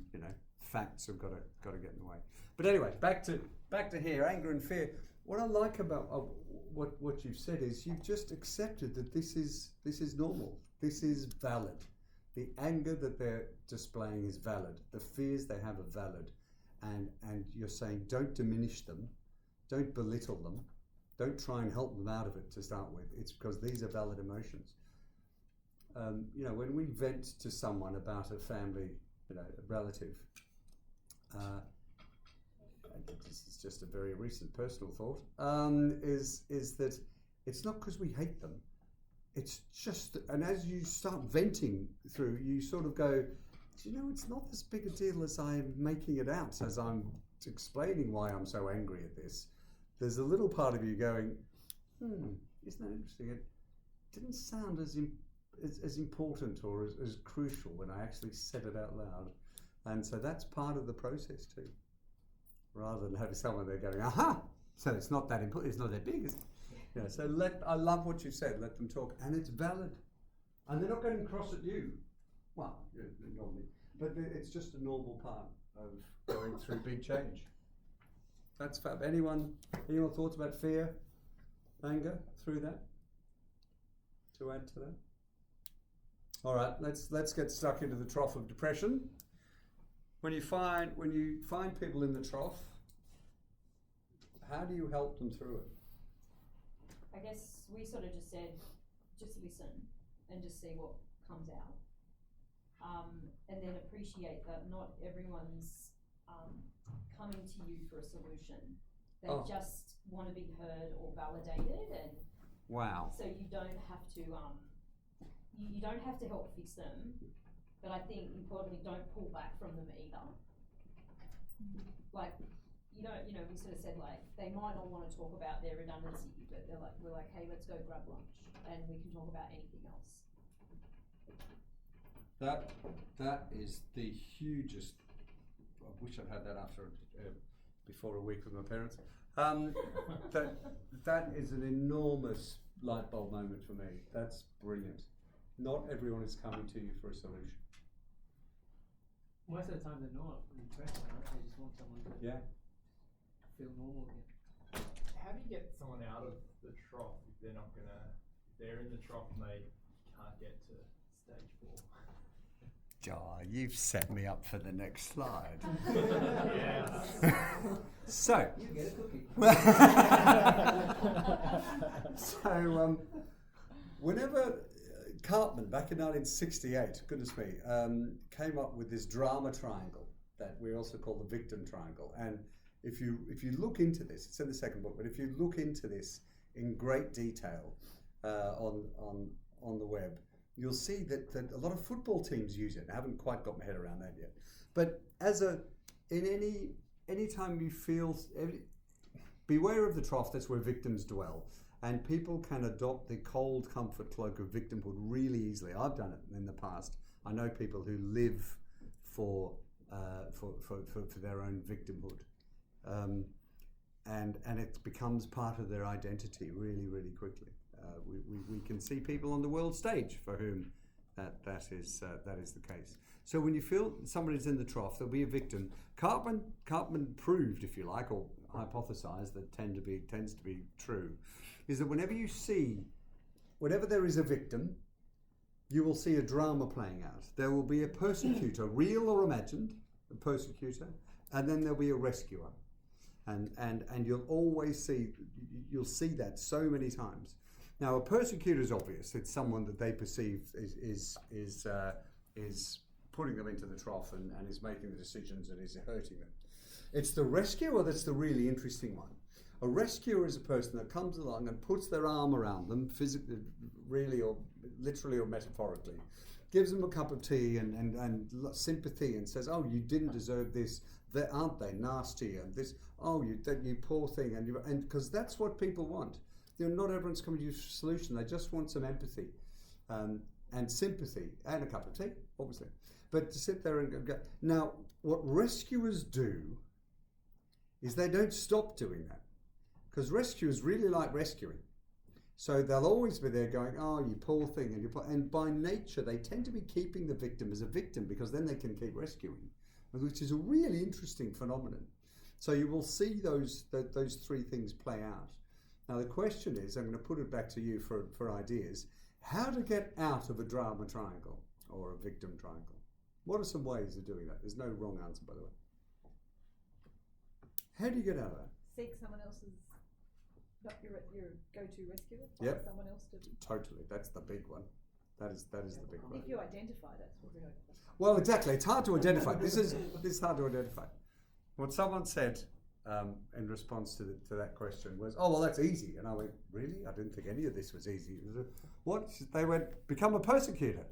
[SPEAKER 1] facts have got to get in the way. But anyway, back to here, anger and fear. What I like about what you've said is you've just accepted that this is normal. This is valid. The anger that they're displaying is valid. The fears they have are valid, and you're saying don't diminish them, don't belittle them, don't try and help them out of it to start with. It's because these are valid emotions. When we vent to someone about a family, a relative, this is just a very recent personal thought, is that it's not because we hate them. It's just, and as you start venting through, you sort of go, it's not as big a deal as I'm making it out, as I'm explaining why I'm so angry at this. There's a little part of you going, isn't that interesting? It didn't sound as important or as crucial when I actually said it out loud. And so that's part of the process too. Rather than having someone there going, aha, so it's not that important, it's not that big, is it? So I love what you said, let them talk, and it's valid. And they're not getting cross at you. Well, normally, but it's just a normal part of going through big change. That's fab. Anyone thoughts about fear? anger through that? To add to that? All right, let's get stuck into the trough of depression. When you find people in the trough, how do you help them through it?
[SPEAKER 9] I guess we sort of just said, just listen and just see what comes out. And then appreciate that not everyone's coming to you for a solution. They just want to be heard or validated, and
[SPEAKER 1] wow.
[SPEAKER 9] So you don't have to you don't have to help fix them, but I think importantly don't pull back from them either. Like we sort of said like they might not want to talk about their redundancy, but we're like, hey, let's go grab lunch and we can talk about anything else.
[SPEAKER 1] That is the hugest. I wish I'd had that before a week with my parents. That is an enormous light bulb moment for me. That's brilliant. Not everyone is coming to you for a solution.
[SPEAKER 10] Most of the time they're not depressed, right? They just want someone to feel normal again.
[SPEAKER 6] How do you get someone out of the trough if they're in the trough and they can't get to stage 4?
[SPEAKER 1] Oh, you've set me up for the next slide.
[SPEAKER 6] Yeah.
[SPEAKER 1] So,
[SPEAKER 10] You get a cookie.
[SPEAKER 1] Whenever Cartman, back in 1968, goodness me, came up with this drama triangle that we also call the victim triangle. And if you look into this, it's in the second book, but if you look into this in great detail on the web, you'll see that a lot of football teams use it. I haven't quite got my head around that yet. But any time you feel, beware of the trough, that's where victims dwell. And people can adopt the cold comfort cloak of victimhood really easily. I've done it in the past. I know people who live for their own victimhood. And it becomes part of their identity really, really quickly. We can see people on the world stage for whom that is the case. So when you feel somebody's in the trough, there'll be a victim. Cartman proved, if you like, or hypothesized that tends to be true, is that whenever there is a victim, you will see a drama playing out. There will be a persecutor, real or imagined, a persecutor, and then there'll be a rescuer. And you'll always see that so many times. Now, a persecutor is obvious. It's someone that they perceive is putting them into the trough and is making the decisions and is hurting them. It's the rescuer that's the really interesting one. A rescuer is a person that comes along and puts their arm around them, physically, really, or literally or metaphorically, gives them a cup of tea and sympathy and says, "Oh, you didn't deserve this. Aren't they nasty?" And this, "Oh, you poor thing," and because that's what people want. Not everyone's coming to you for a solution. They just want some empathy and sympathy and a cup of tea, obviously. But to sit there and go. Now, what rescuers do is they don't stop doing that, because rescuers really like rescuing. So they'll always be there going, "Oh, you poor thing," and by nature they tend to be keeping the victim as a victim, because then they can keep rescuing, which is a really interesting phenomenon. So you will see those three things play out. Now the question is, I'm going to put it back to you for ideas, how to get out of a drama triangle or a victim triangle. What are some ways of doing that? There's no wrong answer, by the way. How do you get out of that?
[SPEAKER 4] Seek someone else's, not your go-to rescuer.
[SPEAKER 1] Yep.
[SPEAKER 4] Someone else to.
[SPEAKER 1] Totally, that's the big one. That is the big one.
[SPEAKER 4] If you identify, that's what we hope.
[SPEAKER 1] Well, exactly. It's hard to identify. This is hard to identify. What someone said in response to that question was, "Oh, well, that's easy." And I went, "Really? I didn't think any of this was easy." What? They went, "Become a persecutor."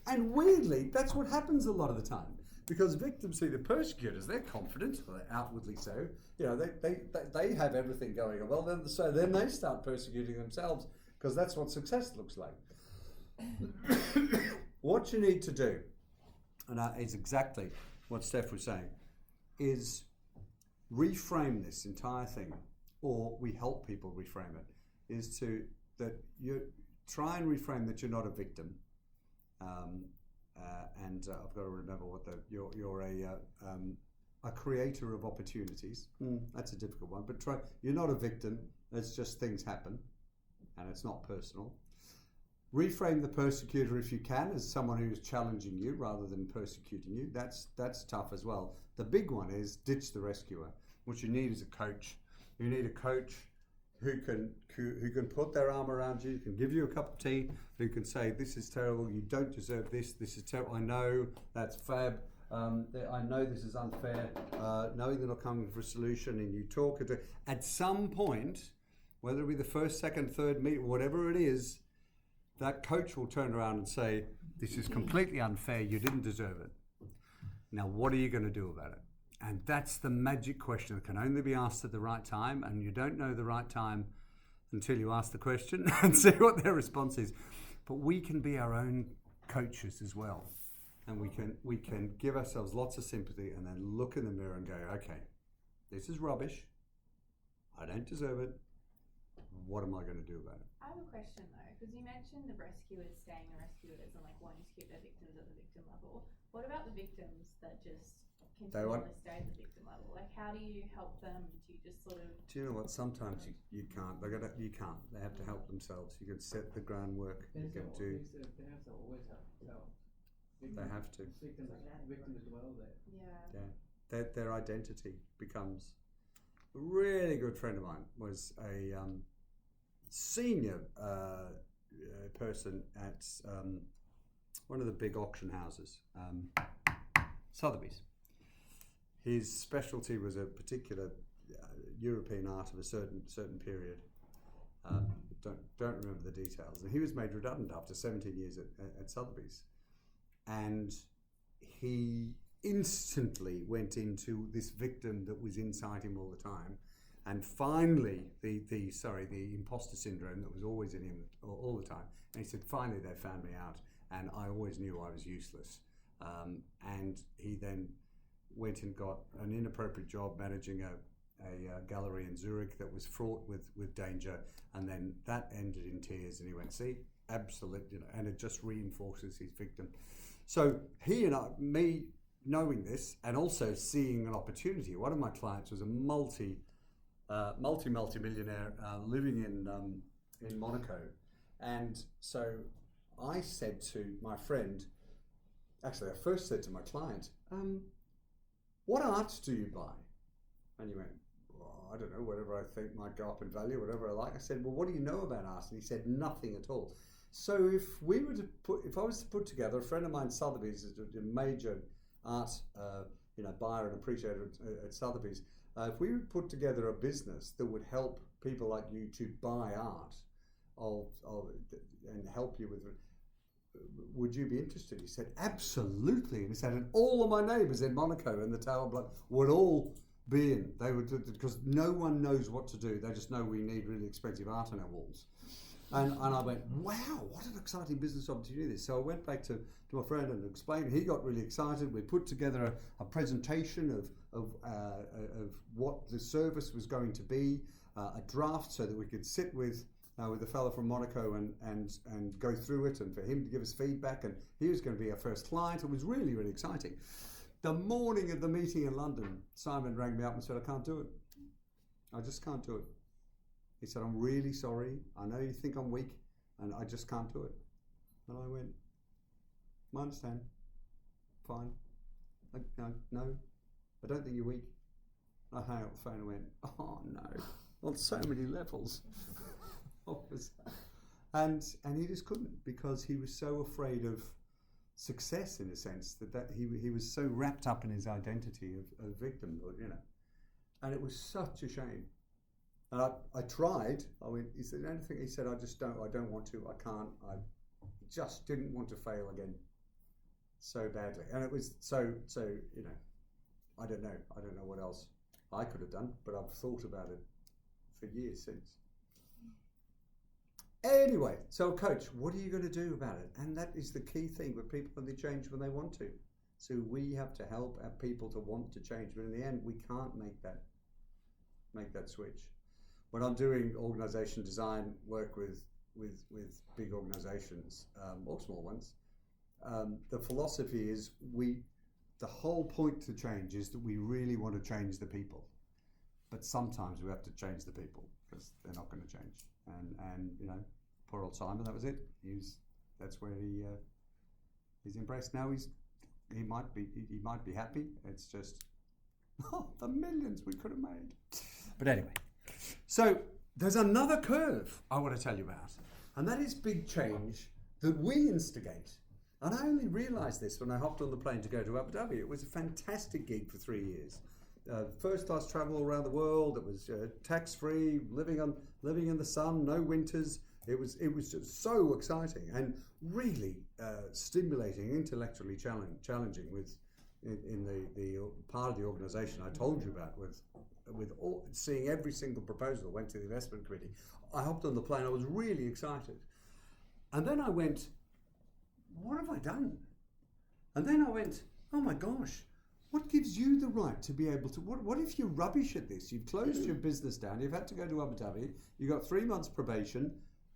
[SPEAKER 1] And weirdly, that's what happens a lot of the time, because victims see the persecutors. They're confident, well, they're outwardly so. They have everything going well. Then they start persecuting themselves, because that's what success looks like. What you need to do, and is exactly what Steph was saying, is reframe this entire thing, or we help people reframe it, is that you try and reframe that you're not a victim, and I've got to remember what you're a creator of opportunities. That's a difficult one, but you're not a victim. It's just things happen, and it's not personal. Reframe the persecutor if you can as someone who's challenging you rather than persecuting you. That's tough as well. The big one is ditch the rescuer. What you need is a coach. You need a coach who can put their arm around you, can give you a cup of tea, who can say, this is terrible, you don't deserve this is terrible, I know, that's fab, I know this is unfair, knowing they're not coming for a solution, and you talk at some point, whether it be the first, second, third meet, whatever it is, that coach will turn around and say, this is completely unfair, you didn't deserve it. Now, what are you going to do about it? And that's the magic question that can only be asked at the right time, and you don't know the right time until you ask the question and see what their response is. But we can be our own coaches as well, and we can give ourselves lots of sympathy and then look in the mirror and go, okay, this is rubbish, I don't deserve it, what am I going to do about it?
[SPEAKER 5] I have a question though, because you mentioned the rescuers staying the rescuers and like wanting to keep their victims at the victim level. What about the victims that just continually stay at the victim level? Like, how do you help them? Do you just sort of?
[SPEAKER 1] Do you know what? Sometimes you can't. You can't. They have to help themselves. You can set the groundwork. You can do.
[SPEAKER 10] They have to always have to tell.
[SPEAKER 1] They have to.
[SPEAKER 10] Victims dwell there.
[SPEAKER 5] Yeah.
[SPEAKER 1] Their identity becomes. A really good friend of mine was a senior person at one of the big auction houses, Sotheby's. His specialty was a particular European art of a certain period. Don't remember the details. And he was made redundant after 17 years at Sotheby's, and he instantly went into this victim that was inside him all the time, and finally the imposter syndrome that was always in him all the time. And he said, finally they found me out, and I always knew I was useless. And he then went and got an inappropriate job managing a gallery in Zurich that was fraught with danger, and then that ended in tears, and he went, see, absolutely, and it just reinforces his victim. So he and me knowing this and also seeing an opportunity. One of my clients was a multi-millionaire living in Monaco, and so I said to my friend, actually I first said to my client, what art do you buy? And he went, well, I don't know, whatever I think might go up in value, whatever I like. I said, well, what do you know about art? And he said, nothing at all. So if I was to put together, a friend of mine, Sotheby's, is a major art buyer and appreciator at Sotheby's, if we would put together a business that would help people like you to buy art and help you with it, would you be interested? He said, absolutely. And he said, and all of my neighbours in Monaco and the Tower Block would all be in. They would, because no one knows what to do. They just know we need really expensive art on our walls. And I went, wow, what an exciting business opportunity this. So I went back to my friend and explained. He got really excited. We put together a presentation of what the service was going to be, a draft, so that we could sit with the fellow from Monaco and go through it, and for him to give us feedback. And he was going to be our first client. It was really, really exciting. The morning of the meeting in London, Simon rang me up and said, I can't do it. I just can't do it. He said, I'm really sorry. I know you think I'm weak, and I just can't do it. And I went, I understand. Fine. No, I don't think you're weak. I hung up the phone and went, oh no, on so many levels. What was that? And he just couldn't, because he was so afraid of success, in a sense, that he was so wrapped up in his identity of victimhood, And it was such a shame. And I tried. He said, anything? He said, I don't want to, I can't, I just didn't want to fail again so badly. And it was so I don't know what else I could have done, but I've thought about it for years since. Anyway, so coach, what are you going to do about it? And that is the key thing with people, they change when they want to. So we have to help our people to want to change, but in the end, we can't make that switch. When I'm doing organisation design work with big organisations or small ones, the philosophy is the whole point to change is that we really want to change the people, but sometimes we have to change the people because they're not going to change. And you know, poor old Simon, that was it. That's where he's embraced. Now he might be happy. It's just the millions we could have made. But anyway, so there's another curve I want to tell you about, and that is big change that we instigate. And I only realised this when I hopped on the plane to go to Abu Dhabi. It was a fantastic gig for 3 years. First class travel around the world. It was tax free, living in the sun, no winters. It was just so exciting and really stimulating, intellectually challenging. In the part of the organisation I told you about, with seeing every single proposal went to the investment committee. I hopped on the plane. I was really excited, and then I went, what have I done? And then I went, oh my gosh, what gives you the right to be able to, what if you're rubbish at this? You've closed your business down, you've had to go to Abu Dhabi, you've got 3 months probation.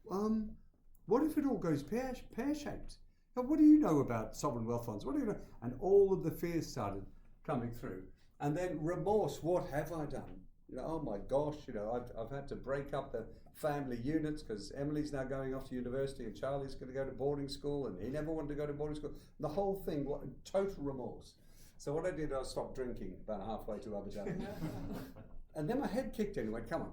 [SPEAKER 1] What if it all goes pear-shaped? What do you know about sovereign wealth funds? What do you know? And all of the fears started coming through. And then remorse, what have I done? You know, oh my gosh, you know, I've had to break up the family units because Emily's now going off to university and Charlie's going to go to boarding school and he never wanted to go to boarding school. The whole thing, total remorse. So what I did, I stopped drinking about halfway to Abu Dhabi. And then my head kicked in and went, come on.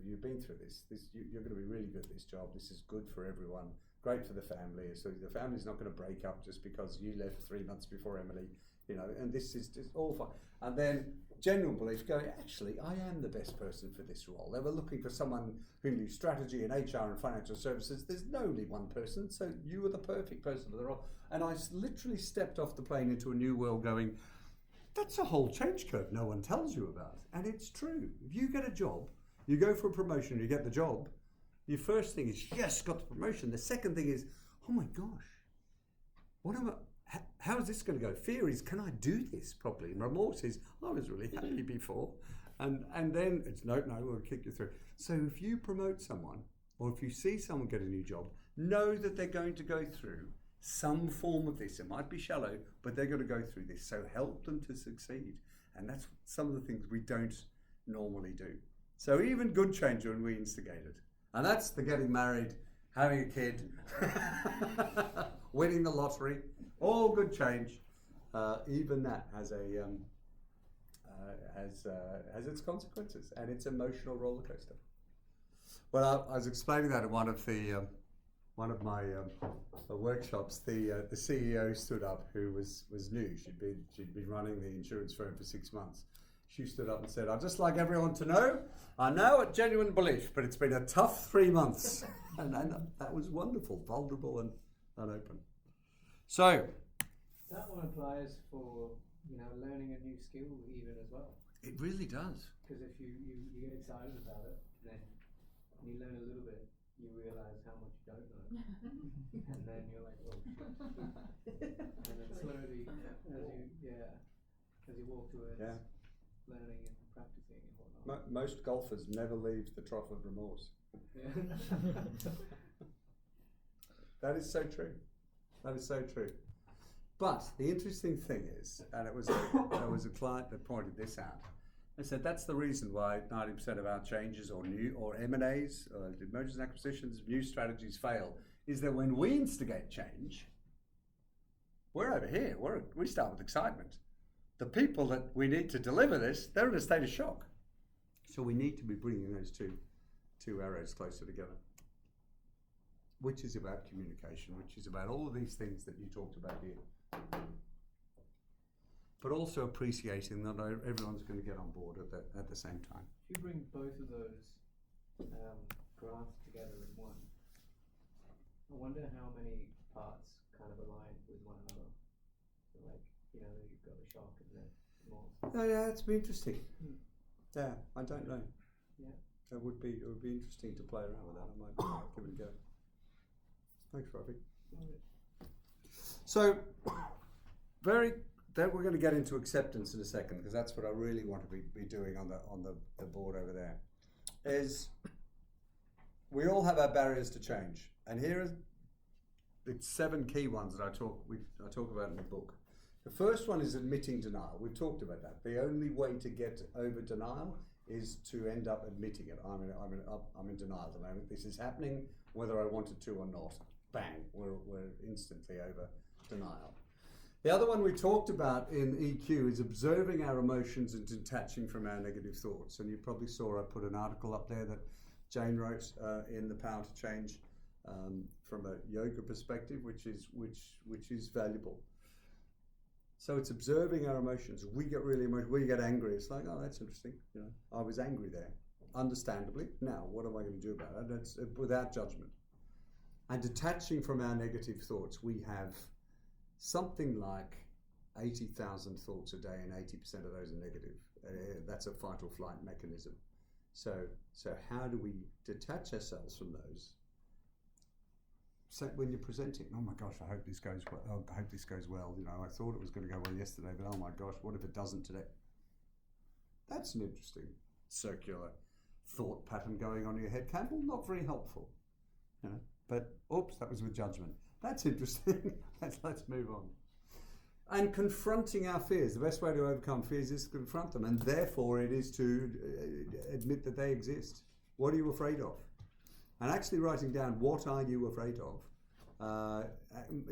[SPEAKER 1] You've been through this. You're going to be really good at this job. This is good for everyone. Great for the family. So the family's not going to break up just because you left 3 months before Emily, you know, and this is just all fine. And then genuine belief going, actually, I am the best person for this role. They were looking for someone who knew strategy and HR and financial services. There's only one person, so you were the perfect person for the role. And I literally stepped off the plane into a new world going, that's a whole change curve no one tells you about. And it's true. If you get a job, you go for a promotion, you get the job, your first thing is, yes, got the promotion. The second thing is, oh my gosh, how is this going to go? Fear is, can I do this properly? And remorse is, I was really happy before. And then it's, no, we'll kick you through. So if you promote someone, or if you see someone get a new job, know that they're going to go through some form of this. It might be shallow, but they're going to go through this. So help them to succeed. And that's some of the things we don't normally do. So even good change when we instigate it. And that's the getting married, having a kid, winning the lottery, all good change. Even that has has its consequences and its emotional roller coaster. Well, I was explaining that in one of my workshops. The CEO stood up, who was new. She'd been running the insurance firm for 6 months. She stood up and said, I'd just like everyone to know, I know at Genuine Belief, but it's been a tough 3 months. and that was wonderful, vulnerable and open. So.
[SPEAKER 10] That one applies for, you know, learning a new skill even as well.
[SPEAKER 1] It really does.
[SPEAKER 10] Because if you get excited about it, then when you learn a little bit, you realise how much you don't know. And then you're like, oh. And then slowly, as you walk towards learning and practicing and whatnot.
[SPEAKER 1] Most golfers never leave the trough of remorse.
[SPEAKER 10] Yeah.
[SPEAKER 1] That is so true. That is so true. But the interesting thing is, and there was a client that pointed this out. They said that's the reason why 90% of our changes or M&As, mergers and acquisitions, new strategies fail, is that when we instigate change, we're over here. We start with excitement. The people that we need to deliver this, they're in a state of shock. So we need to be bringing those two arrows closer together, which is about communication, which is about all of these things that you talked about here. But also appreciating that everyone's going to get on board at the same time.
[SPEAKER 10] If you bring both of those graphs together in one, I wonder how many parts kind of align with one another. So like, you know, you've got the shock and the remorse.
[SPEAKER 1] Oh yeah, it's be interesting. Yeah, I don't know.
[SPEAKER 10] Yeah.
[SPEAKER 1] It would be interesting to play around with that. I might give it a go. Thanks, Rafi. So, then we're going to get into acceptance in a second, because that's what I really want to be doing on the board over there. Is we all have our barriers to change, and here are the 7 key ones that I talk about in the book. The first one is admitting denial. We've talked about that. The only way to get over denial is to end up admitting it. I'm in denial at the moment. This is happening, whether I wanted to or not. Bang, we're instantly over denial. The other one we talked about in EQ is observing our emotions and detaching from our negative thoughts. And you probably saw I put an article up there that Jane wrote in The Power to Change from a yoga perspective, which is valuable. So it's observing our emotions. We get really emotional. We get angry. It's like, oh, that's interesting. You know, I was angry there, understandably. Now, what am I going to do about it? That's without judgment. And detaching from our negative thoughts, we have something like 80,000 thoughts a day, and 80% of those are negative. That's a fight or flight mechanism. So how do we detach ourselves from those? So when you're presenting, oh my gosh, I hope this goes well. Oh, I hope this goes well. You know, I thought it was going to go well yesterday, but oh my gosh, what if it doesn't today? That's an interesting circular thought pattern going on in your head, Campbell. Not very helpful. You know, but oops, that was with judgment. That's interesting. Let's move on. And confronting our fears. The best way to overcome fears is to confront them, and therefore it is to admit that they exist. What are you afraid of? And actually writing down what are you afraid of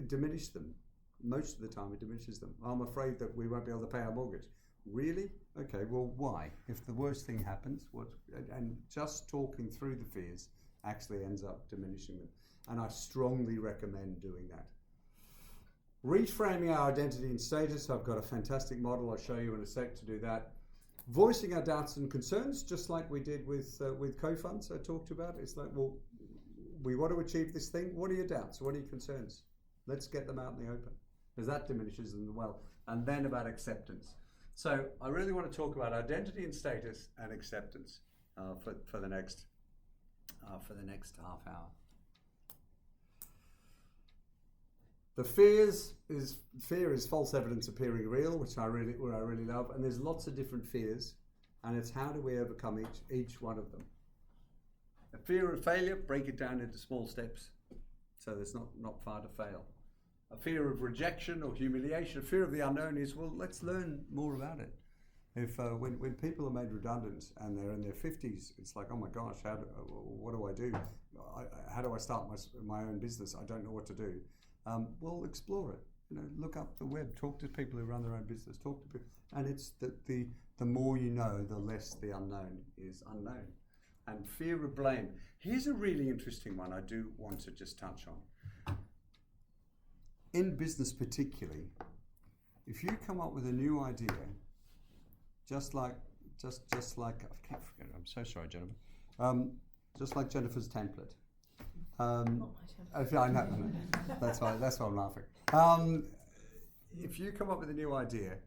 [SPEAKER 1] diminish them. Most of the time it diminishes them. I'm afraid that we won't be able to pay our mortgage. Really? Okay, well, why? If the worst thing happens, what? And just talking through the fears actually ends up diminishing them. And I strongly recommend doing that. Reframing our identity and status. I've got a fantastic model I'll show you in a sec to do that. Voicing our doubts and concerns, just like we did with co-funds I talked about. It's like, well, we want to achieve this thing. What are your doubts? What are your concerns? Let's get them out in the open, because that diminishes them well. And then about acceptance. So I really want to talk about identity and status and acceptance for the next half hour. The fear is false evidence appearing real, which I really love, and there's lots of different fears, and it's how do we overcome each one of them. A fear of failure, break it down into small steps, so there's not far to fail. A fear of rejection or humiliation, a fear of the unknown is, well, let's learn more about it. If when people are made redundant and they're in their 50s, it's like, oh my gosh, what do I do? How do I start my own business? I don't know what to do. Well, explore it. You know, look up the web. Talk to people who run their own business. Talk to people, and it's the more you know, the less the unknown is unknown. And fear of blame. Here's a really interesting one. I do want to just touch on. In business, particularly, if you come up with a new idea, just like I can't forget it. I'm so sorry, gentlemen. Just like Jennifer's template. I know. That's why I'm laughing. If you come up with a new idea,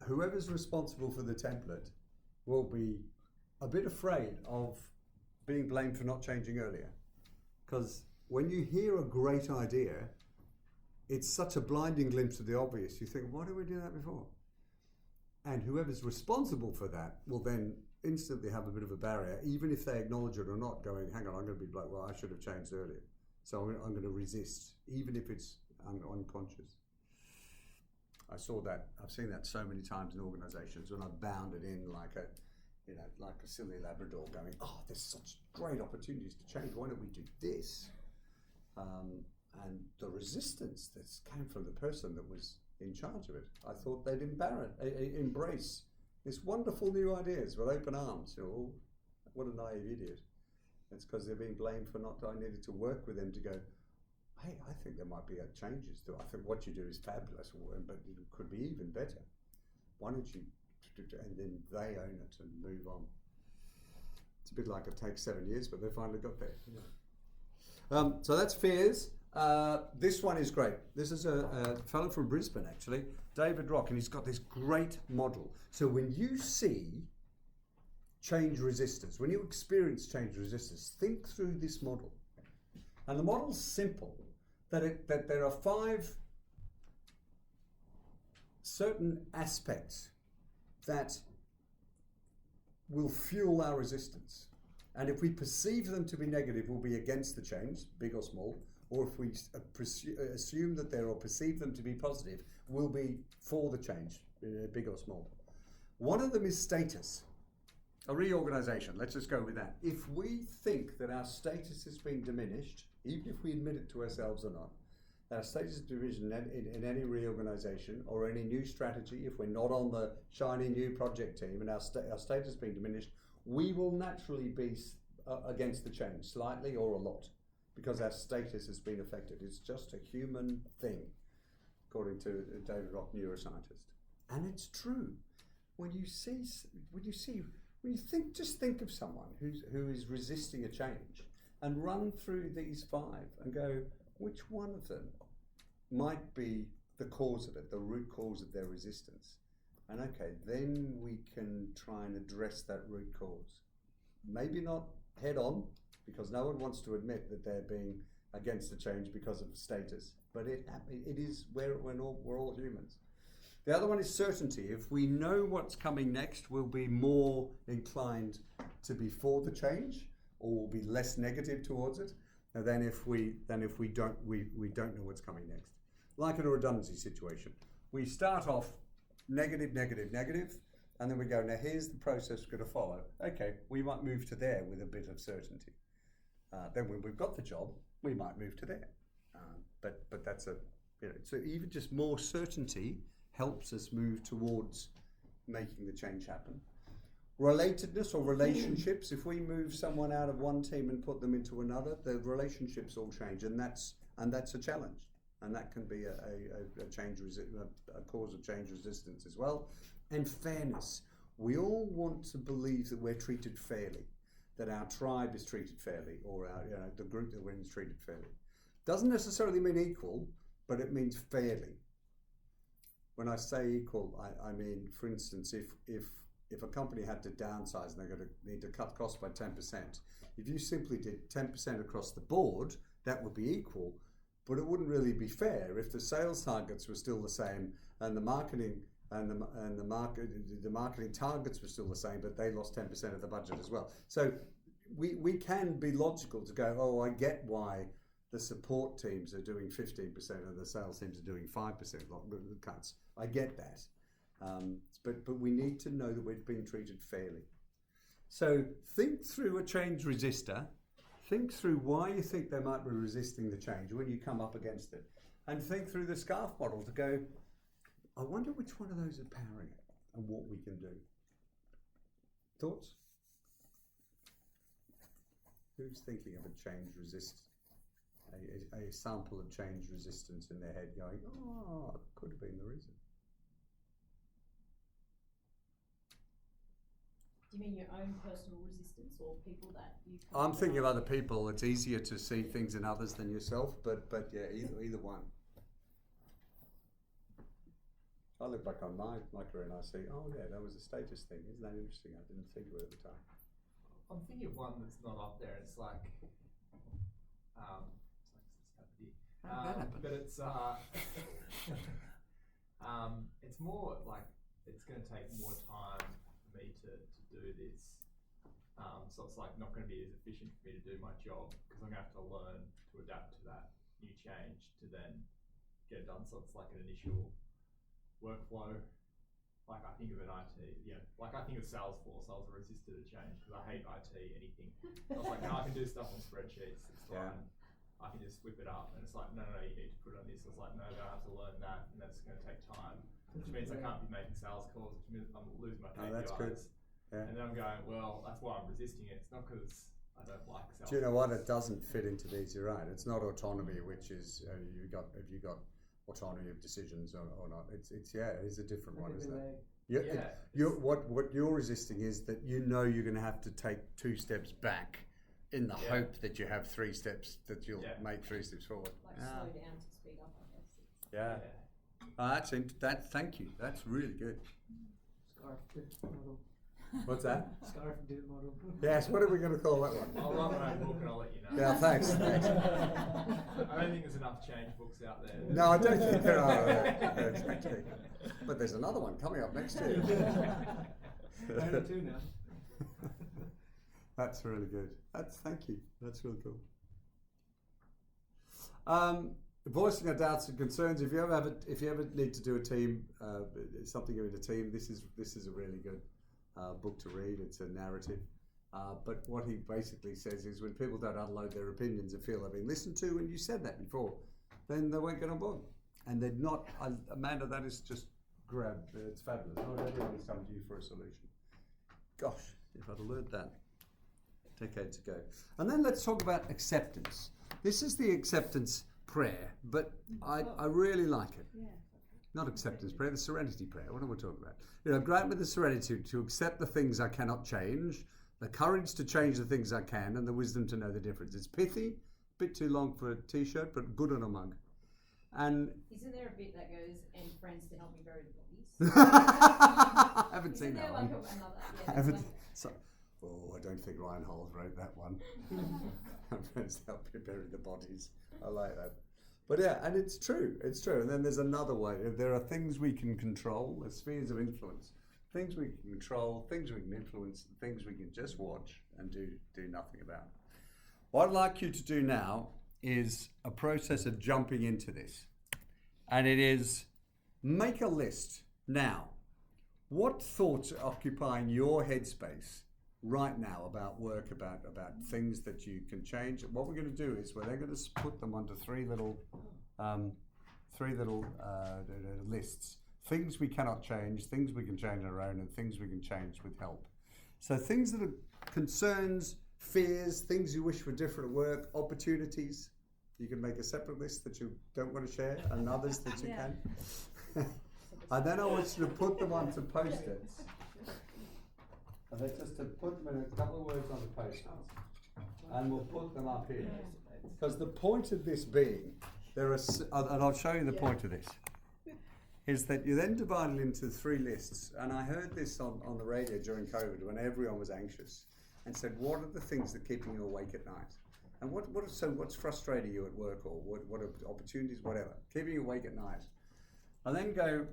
[SPEAKER 1] whoever's responsible for the template will be a bit afraid of being blamed for not changing earlier. Because when you hear a great idea, it's such a blinding glimpse of the obvious. You think, why did we do that before? And whoever's responsible for that will then instantly have a bit of a barrier, even if they acknowledge it or not, going, hang on, I'm going to be like, well, I should have changed earlier. So I'm going to resist, even if it's unconscious. I saw that. I've seen that so many times in organizations when I've bounded in like a silly Labrador going, oh, there's such great opportunities to change. Why don't we do this? And the resistance that came from the person that was in charge of it, I thought they'd embrace this wonderful new ideas with open arms. Oh, what a naive idiot. It's because they're being blamed for not. I needed to work with them to go, hey, I think there might be changes to. I think what you do is fabulous, but it could be even better. Why don't you? And then they own it and move on. It's a bit like it takes 7 years, but they finally got there. Yeah. So that's fears. This one is great. This is a fellow from Brisbane, actually, David Rock, and he's got this great model. So when you see change resistance, when you experience change resistance, think through this model. And the model's simple, that there are 5 certain aspects that will fuel our resistance. And if we perceive them to be negative, we'll be against the change, big or small, or if we assume that they're or perceive them to be positive, will be for the change, big or small. One of them is status. A reorganisation, let's just go with that. If we think that our status is being diminished, even if we admit it to ourselves or not, our status division in any reorganisation or any new strategy, if we're not on the shiny new project team and our status being diminished, we will naturally be against the change, slightly or a lot, because our status has been affected. It's just a human thing, according to David Rock, neuroscientist. And it's true. When you think, just think of someone who is resisting a change and run through these 5 and go, which one of them might be the cause of it, the root cause of their resistance? And okay, then we can try and address that root cause. Maybe not head on, because no one wants to admit that they're being against the change because of status, but it is we're all humans. The other one is certainty. If we know what's coming next, we'll be more inclined to be for the change, or we'll be less negative towards it. And then if we don't know what's coming next. Like in a redundancy situation, we start off negative, and then we go, now here's the process we're going to follow. Okay, we might move to there with a bit of certainty. Then when we've got the job, we might move to there. But that's so even just more certainty helps us move towards making the change happen. Relatedness or relationships, if we move someone out of one team and put them into another, the relationships all change, and that's a challenge, and that can be a cause of change resistance as well. And fairness, we all want to believe that we're treated fairly, that our tribe is treated fairly, or the group that we're in is treated fairly. Doesn't necessarily mean equal, but it means fairly. When I say equal, I mean, for instance, if a company had to downsize and they're going to need to cut costs by 10%, if you simply did 10% across the board, that would be equal, but it wouldn't really be fair if the sales targets were still the same and the marketing the marketing targets were still the same, but they lost 10% of the budget as well. So we can be logical to go, oh, I get why the support teams are doing 15% and the sales teams are doing 5% cuts. I get that. But we need to know that we're being treated fairly. So think through a change resistor. Think through why you think they might be resisting the change when you come up against it. And think through the SCARF model to go, I wonder which one of those is powering it and what we can do. Thoughts? Who's thinking of a change a sample of change resistance in their head going, oh, could have been the reason.
[SPEAKER 9] Do you mean your own personal resistance or people that you...
[SPEAKER 1] I'm thinking of other people. It's easier to see things in others than yourself, but yeah, either one. I look back on my career and I see, oh yeah, that was a status thing. Isn't that interesting? I didn't think of it at the time.
[SPEAKER 6] I'm thinking of one that's not up there. It's like, but it's it's more like it's going to take more time for me to do this. So it's like not going to be as efficient for me to do my job because I'm going to have to learn to adapt to that new change to then get it done. So it's like an initial workflow. Like I think of an IT, like I think of Salesforce. I was resistant to change because I hate IT, anything. I was like, no, I can do stuff on spreadsheets. It's fine. I can just whip it up. And it's like, no, you need to put it on this. I was like, no, I have to learn that, and that's going to take time. Which means I can't be making sales calls, which means I'm losing my KPIs.
[SPEAKER 1] That's good. Yeah.
[SPEAKER 6] And then I'm going, well, that's why I'm resisting it. It's not because I don't like sales.
[SPEAKER 1] Do you know what? It doesn't fit into these. You're right. It's not autonomy, which is have you got autonomy of decisions or not. It is a different one, isn't it? What you're resisting is that you're going to have to take 2 steps back in the hope that you have 3 steps, that you'll make 3 steps forward.
[SPEAKER 9] Like slow down to speed up, I guess.
[SPEAKER 1] Thank you. That's really good.
[SPEAKER 10] SCARF model.
[SPEAKER 1] What's that?
[SPEAKER 10] SCARF model.
[SPEAKER 1] Yes, what are we going to call that one?
[SPEAKER 6] I'll write my own book and I'll let you know.
[SPEAKER 1] Yeah, thanks.
[SPEAKER 6] I don't think there's enough change books out there.
[SPEAKER 1] No, I don't think there are. Exactly. But there's another one coming up next year.
[SPEAKER 10] Only 2 now.
[SPEAKER 1] That's really good. Thank you. That's really cool. Voicing our doubts and concerns. If you ever need to do a team, something in a team, this is a really good book to read. It's a narrative. But what he basically says is when people don't unload their opinions and feel they're being listened to, and you said that before, then they won't get on board. And they're not, Amanda, that is just grab. It's fabulous. Not everybody's come to you for a solution. Gosh, if I'd learned that decades ago. And then let's talk about acceptance. This is the acceptance prayer, but I really like it. Not acceptance prayer, the serenity prayer. What am I talking about? Grant me the serenity to accept the things I cannot change, the courage to change the things I can, and the wisdom to know the difference. It's pithy, a bit too long for a t-shirt, but good on a mug. And
[SPEAKER 9] isn't there a bit that goes, and friends to help me bury the bodies?
[SPEAKER 1] I haven't seen that one. I don't think Ryan Hall wrote that one. Friends to help me bury the bodies. I like that. But yeah, and it's true. It's true. And then there's another way. There are things we can control, the spheres of influence. Things we can control, things we can influence, things we can just watch and do nothing about. What I'd like you to do now is a process of jumping into this. And it is make a list now. What thoughts are occupying your headspace right now about work, about things that you can change? What we're going to do is we're going to put them onto three little lists. Things we cannot change, things we can change on our own, and things we can change with help. So things that are concerns, fears, things you wish were different at work, opportunities. You can make a separate list that you don't want to share, and others that you can. And then I want you to put them onto Post-its. And then just to put them in a couple of words on the Post-its. And we'll put them up here. Because the point of this being, and I'll show you the point of this, is that you then divide it into three lists. And I heard this on the radio during COVID when everyone was anxious and said, what are the things that are keeping you awake at night? And what's frustrating you at work, or what are opportunities, whatever, keeping you awake at night? And then go,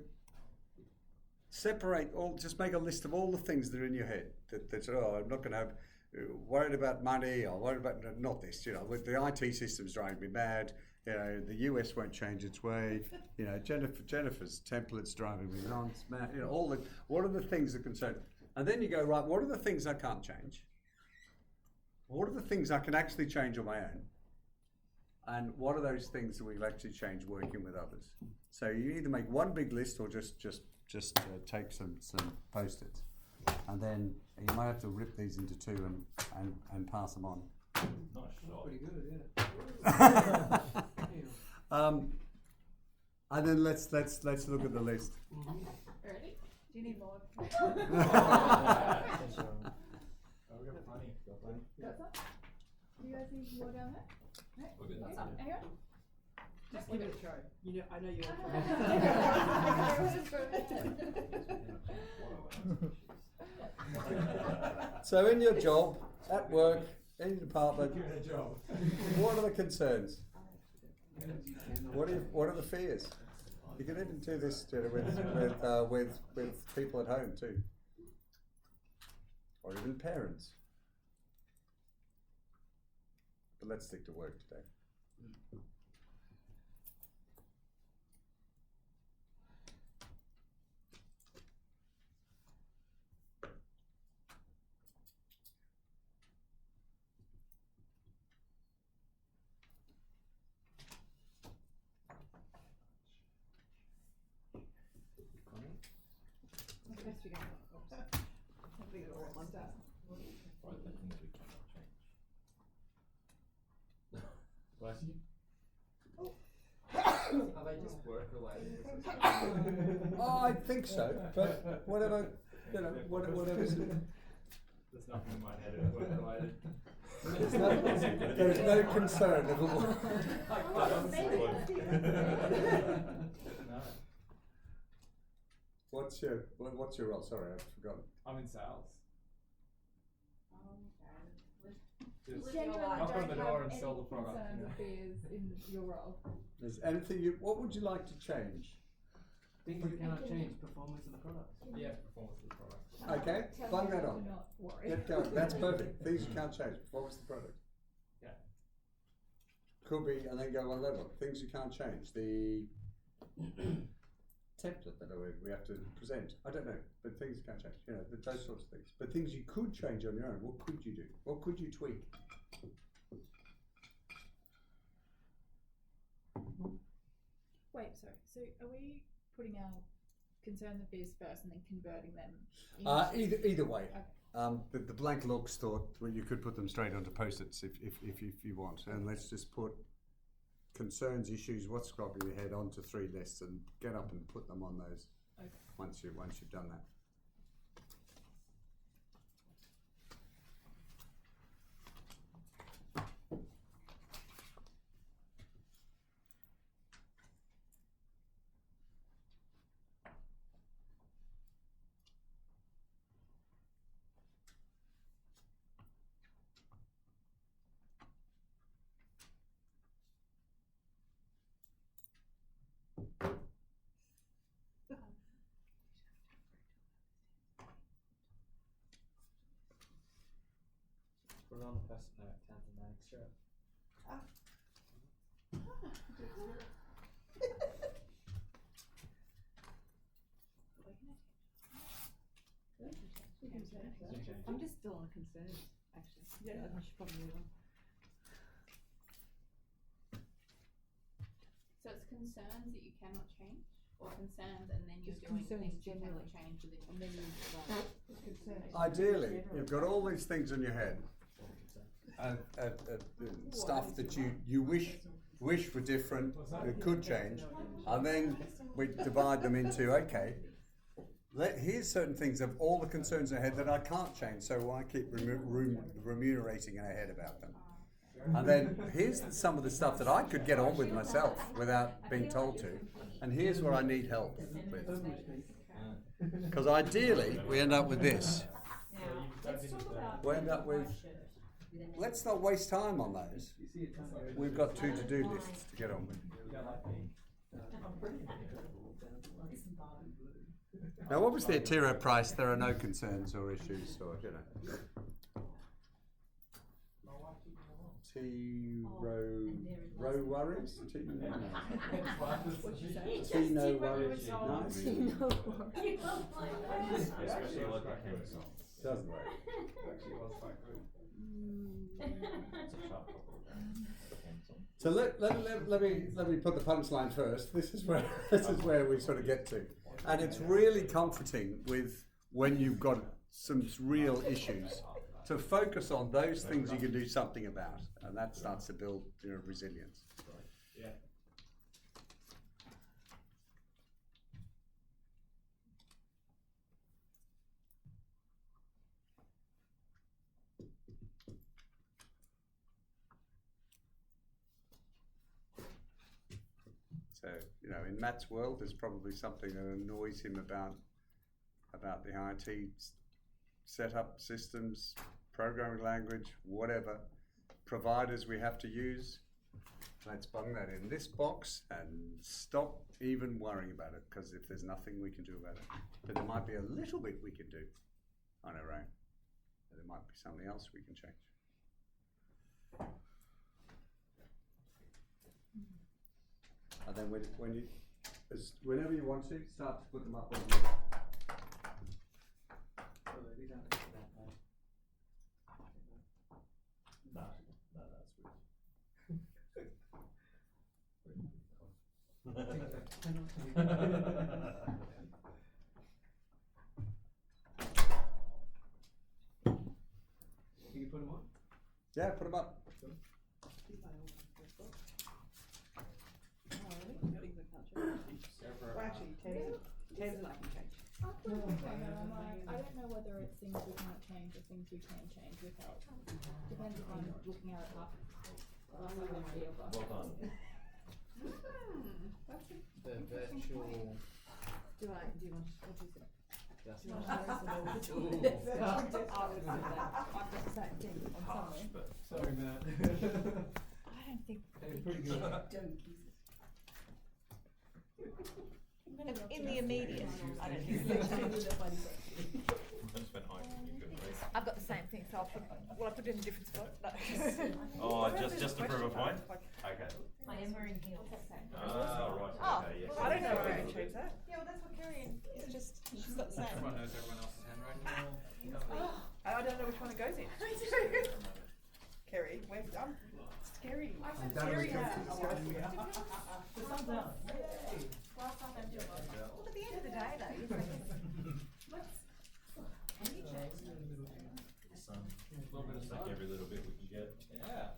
[SPEAKER 1] separate all, just make a list of all the things that are in your head that I'm not going to have, worried about money, or worried about, not this, the IT system's driving me mad, the US won't change its way, Jennifer's template's driving me nuts, mad, what are the things that concern? And then you go, right, what are the things I can't change? What are the things I can actually change on my own? And what are those things that we can actually change working with others? So you either make one big list or just take some Post-its, and then you might have to rip these into two and pass them on.
[SPEAKER 7] Nice shot.
[SPEAKER 10] Pretty good, yeah.
[SPEAKER 1] And then let's look at the list.
[SPEAKER 5] Ready? Do you need more?
[SPEAKER 6] Oh, we got plenty.
[SPEAKER 5] Got some? Do you guys need more down there? No?
[SPEAKER 7] We're good.
[SPEAKER 5] Got some? Anyone?
[SPEAKER 4] Just give it a try. I know you're
[SPEAKER 1] So in your job, at work, in your department, what are the concerns? What are the fears? You can even do this with people at home too, or even parents. But let's stick to work today.
[SPEAKER 6] Are they just work related?
[SPEAKER 1] Oh, I think so, but whatever, whatever's.
[SPEAKER 6] There's nothing in my head that's work related.
[SPEAKER 1] There's no concern at all.
[SPEAKER 6] No.
[SPEAKER 1] What's your role? Sorry, I've forgotten.
[SPEAKER 6] I'm in sales. Just
[SPEAKER 5] Genuinely
[SPEAKER 6] knock on
[SPEAKER 5] don't
[SPEAKER 6] the door
[SPEAKER 5] have
[SPEAKER 6] and sell
[SPEAKER 5] any
[SPEAKER 6] the product.
[SPEAKER 5] concerns or fears in your role.
[SPEAKER 1] Is anything what would you like to change?
[SPEAKER 10] Things you cannot change, performance of the product.
[SPEAKER 6] Yeah, performance of the product.
[SPEAKER 1] Okay,
[SPEAKER 5] Tell
[SPEAKER 1] bung
[SPEAKER 5] me
[SPEAKER 1] that
[SPEAKER 5] to
[SPEAKER 1] on.
[SPEAKER 5] not worry.
[SPEAKER 1] Get going. That's perfect. Things you can't change. Performance of the product.
[SPEAKER 6] Yeah.
[SPEAKER 1] Could be, and then go, well, look, things you can't change. The template that we have to present. I don't know, but things you can't change. You know, those sorts of things. But things you could change on your own. What could you do? What could you tweak?
[SPEAKER 5] Wait, sorry. So are we putting our concerns and fears first and then converting them?
[SPEAKER 1] Either way.
[SPEAKER 5] Okay.
[SPEAKER 1] The blank looks thought, well, you could put them straight onto post-its if you want. And let's just put concerns, issues, what's cropping your head onto 3 lists and get up and put them on those.
[SPEAKER 5] Okay.
[SPEAKER 1] Once you've done that.
[SPEAKER 10] Put it on the post-it note, Townsend, an extra.
[SPEAKER 4] I'm just still on concerns, actually. Yeah, I should probably move on.
[SPEAKER 5] So it's concerns that you cannot change, or concerns and then you're
[SPEAKER 4] Just
[SPEAKER 5] doing
[SPEAKER 4] concerns
[SPEAKER 5] things you
[SPEAKER 4] generally.
[SPEAKER 5] cannot change within
[SPEAKER 4] And then you, concerns.
[SPEAKER 1] Ideally, you've got all these things in your head, stuff that you wish were different, that could change, and then we divide them into, okay, here's certain things of all the concerns in our head that I can't change, so why keep remunerating in our head about them? And then here's some of the stuff that I could get on with myself without being told to, and here's where I need help with. Because ideally, we end up with this. We end up with, let's not waste time on those. We've got 2 to-do lists to get on with. Now, obviously at Tiro price, there are no concerns or issues, or, you know. Row worries? T no worries. Nice.
[SPEAKER 7] Especially like that chemical.
[SPEAKER 1] Doesn't work.
[SPEAKER 6] Actually, was quite good.
[SPEAKER 7] It's a sharp couple of pencil.
[SPEAKER 1] So let me put the punchline first. This is where we sort of get to, and it's really comforting with when you've got some real issues to focus on those things you can do something about, and that starts to build resilience.
[SPEAKER 6] Yeah.
[SPEAKER 1] So, in Matt's world, there's probably something that annoys him about the IT setup, systems, programming language, whatever, providers we have to use. Let's bung that in this box and stop even worrying about it, because if there's nothing we can do about it, but there might be a little bit we can do on our own. There might be something else we can change. And then whenever you want to, start to put them up on the
[SPEAKER 10] You can put them on?
[SPEAKER 1] Yeah, put them up.
[SPEAKER 4] Well, actually, Tez and I can change.
[SPEAKER 5] I don't know whether it's things we can't change or things we can change without. Depends if I'm looking at it up.
[SPEAKER 7] Well done.
[SPEAKER 10] The virtual.
[SPEAKER 4] Do you want, what do you think?
[SPEAKER 10] Just
[SPEAKER 4] I would do that. I've got the same thing on somewhere.
[SPEAKER 7] But
[SPEAKER 10] sorry, Matt.
[SPEAKER 4] I don't think.
[SPEAKER 10] Pretty good.
[SPEAKER 4] In the immediate, I don't think.
[SPEAKER 7] that's when I can be good.
[SPEAKER 4] I've got the same thing, so I'll put it in a different spot. No.
[SPEAKER 7] Oh, just to prove a point? Okay.
[SPEAKER 9] wearing heels.
[SPEAKER 6] Ah, right,
[SPEAKER 4] Oh,
[SPEAKER 6] okay, yes.
[SPEAKER 4] well, I don't know where I chose that.
[SPEAKER 5] Yeah, well, that's what Carrie
[SPEAKER 4] It's just, she's got the same.
[SPEAKER 7] Everyone knows everyone else's handwriting.
[SPEAKER 4] I don't know which one it goes in. Kerry, I'm scary.
[SPEAKER 1] I'm done with
[SPEAKER 4] Scary
[SPEAKER 1] your-
[SPEAKER 4] house.
[SPEAKER 7] The sun's out.
[SPEAKER 5] last time I'm doing it.
[SPEAKER 4] Well, at the end of the day, though, you think
[SPEAKER 7] Sun. A little bit of sun.
[SPEAKER 6] Every little bit we can get.
[SPEAKER 7] Yeah.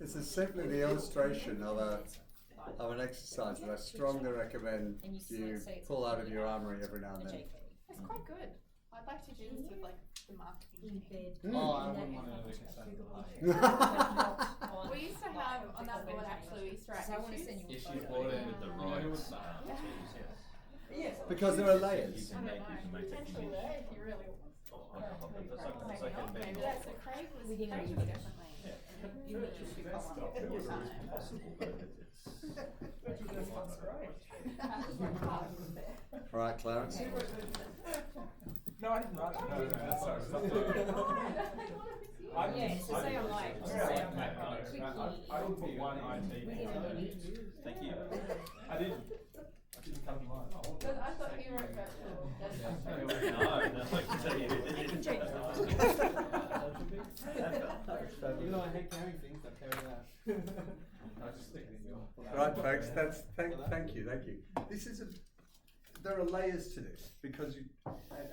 [SPEAKER 1] This is simply the illustration of an exercise that I strongly recommend
[SPEAKER 9] And you
[SPEAKER 1] you
[SPEAKER 9] say it's
[SPEAKER 1] pull out of
[SPEAKER 9] a
[SPEAKER 1] your armory every now
[SPEAKER 9] A
[SPEAKER 1] and then.
[SPEAKER 9] JK.
[SPEAKER 5] It's quite good. I'd like to do this with like the marketing
[SPEAKER 9] In
[SPEAKER 5] team.
[SPEAKER 9] bed.
[SPEAKER 7] Oh, I
[SPEAKER 9] in
[SPEAKER 7] wouldn't
[SPEAKER 9] that
[SPEAKER 7] want to
[SPEAKER 9] conference
[SPEAKER 7] look
[SPEAKER 9] room.
[SPEAKER 7] at
[SPEAKER 9] But not on-
[SPEAKER 5] We used to have on that board actually we used to write
[SPEAKER 9] So I want to
[SPEAKER 5] issues.
[SPEAKER 9] send you a
[SPEAKER 7] Issues
[SPEAKER 9] photo.
[SPEAKER 7] board
[SPEAKER 6] With the right
[SPEAKER 4] Yes.
[SPEAKER 1] Because there are layers.
[SPEAKER 5] I don't know. Potentially there if you really want. Maybe that's a Craig was
[SPEAKER 9] Within a
[SPEAKER 5] Craig
[SPEAKER 9] year.
[SPEAKER 5] was definitely you need to pick up on it all the time.
[SPEAKER 1] All right, Clarence.
[SPEAKER 6] No, I didn't write it. No, that's sorry. Stop doing it.
[SPEAKER 9] Yeah, so say I'm like, just say I'm like, quickie.
[SPEAKER 6] I didn't put one IT.
[SPEAKER 9] Within a minute.
[SPEAKER 6] Thank you. I didn't come to mind.
[SPEAKER 5] But I thought he wrote virtual.
[SPEAKER 9] I can change
[SPEAKER 7] Even though I hate carrying things, I carry that.
[SPEAKER 6] I just stick it in your.
[SPEAKER 1] Right, folks. Thank you. This is there are layers to this because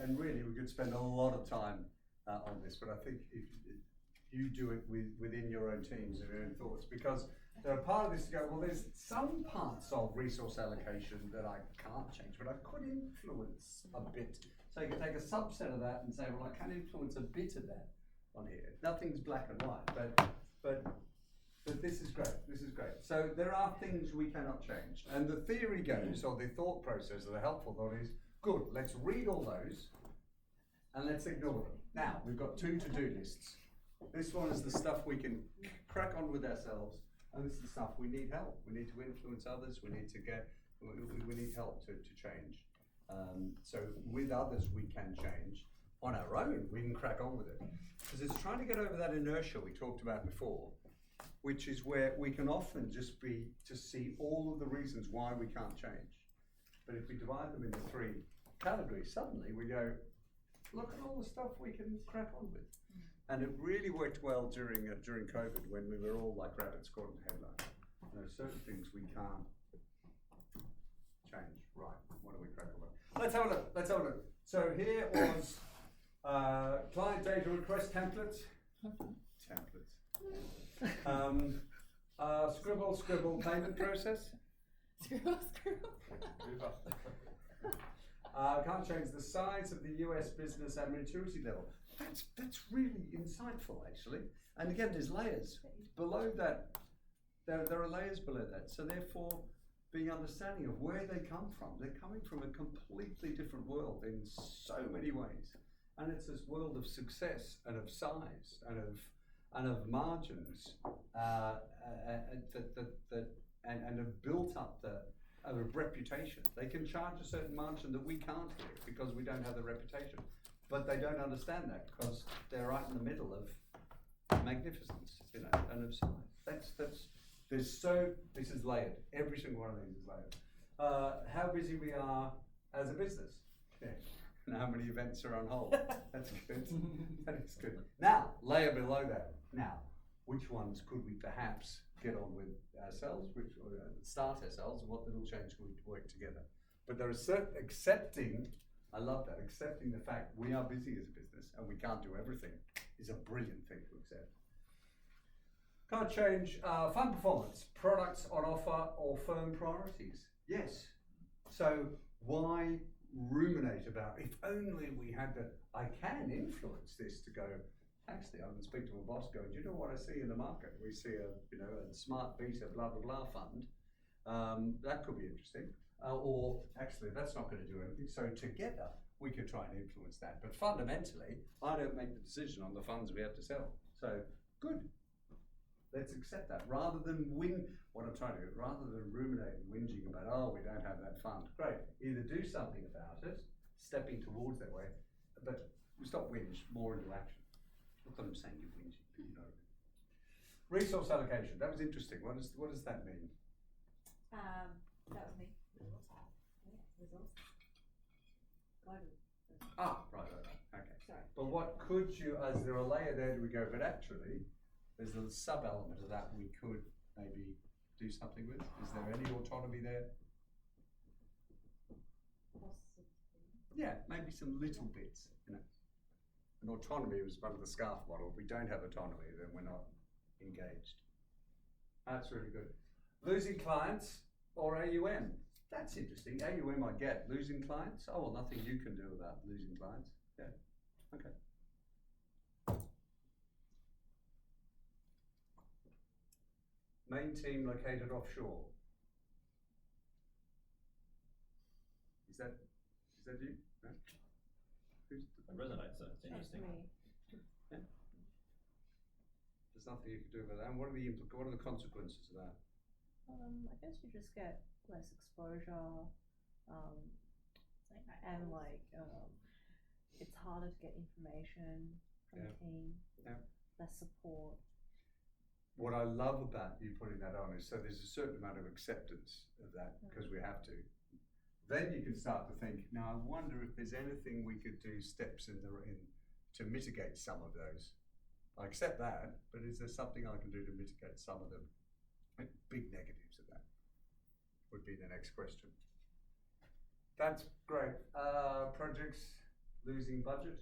[SPEAKER 1] and really we could spend a lot of time on this, but I think if you do it within your own teams and your own thoughts, because there are part of this to go, well, there's some parts of resource allocation that I can't change, but I could influence a bit. So you can take a subset of that and say, well, I can influence a bit of that on here. Nothing's black and white, but this is great. This is great. So there are things we cannot change, and the theory goes, or the thought process, or the helpful thought is, good. Let's read all those, and let's ignore them. Now we've got 2 to-do lists. This one is the stuff we can crack on with ourselves, and this is the stuff we need help. We need to influence others. We need to we need help to change. So with others we can change. On our own we can crack on with it, because it's trying to get over that inertia we talked about before, which is where we can often just see all of the reasons why we can't change. But if we divide them into 3 categories, suddenly we go, look at all the stuff we can crack on with. And it really worked well during COVID, when we were all like rabbits caught in the headlights. There are certain things we can't change. Right, what do we crack on with? Let's have a look. So here was client data request templates. Scribble payment process.
[SPEAKER 5] Screw.
[SPEAKER 1] Can't change the size of the US business and maturity level. That's really insightful, actually. And again, there's layers below that. There are layers below that. So therefore, being understanding of where they come from. They're coming from a completely different world in so many ways. And it's this world of success and of size and of margins and have built up a reputation. They can charge a certain margin that we can't here because we don't have the reputation. But they don't understand that because they're right in the middle of magnificence, and of size. This is layered. Every single one of these is layered. How busy we are as a business. Yeah. And how many events are on hold. That's good. That is good. Now, layer below that. Now, which ones could we perhaps get on with ourselves, start ourselves, and what little change could we work together? But there is accepting, I love that, accepting the fact we are busy as a business and we can't do everything is a brilliant thing to accept. Can't change fund performance, products on offer, or firm priorities. Yes. So why ruminate about, if only we had the, I can influence this to go, actually I can speak to my boss going, do you know what I see in the market? We see a smart beta blah blah blah fund. That could be interesting. Or actually that's not going to do anything. So together we could try and influence that. But fundamentally, I don't make the decision on the funds we have to sell. So good. Let's accept that rather than rather than ruminate and whinging about, oh, we don't have that fund. Great. Either do something about it, stepping towards that way, but we stop whinge, more into action. Not that I'm saying you're whinging, but you know. Resource allocation. That was interesting. What does that mean?
[SPEAKER 4] That was me. Results. Guidance.
[SPEAKER 1] Right. Okay.
[SPEAKER 4] Sorry.
[SPEAKER 1] But what could you, as there a layer there, do we go? But actually, there's a sub element of that we could maybe do something with. Is there any autonomy there? Yeah, maybe some little bits. You know, and autonomy was part of the SCARF model. If we don't have autonomy, then we're not engaged. That's really good. Losing clients or AUM. That's interesting. AUM I get. Losing clients? Oh, well, nothing you can do about losing clients. Yeah. Okay. Main team located offshore. Is that you? No? Who's
[SPEAKER 7] It resonates, so it's interesting.
[SPEAKER 1] yeah. There's nothing you can do about that. And what are the consequences of that?
[SPEAKER 2] I guess you just get less exposure, and it's harder to get information from the team.
[SPEAKER 1] Yeah.
[SPEAKER 2] Less support.
[SPEAKER 1] What I love about you putting that on is so there's a certain amount of acceptance of that because we have to. Then you can start to think, now I wonder if there's anything we could do steps in to mitigate some of those. I accept that, but is there something I can do to mitigate some of them? Big negatives of that would be the next question. That's great. Projects losing budget.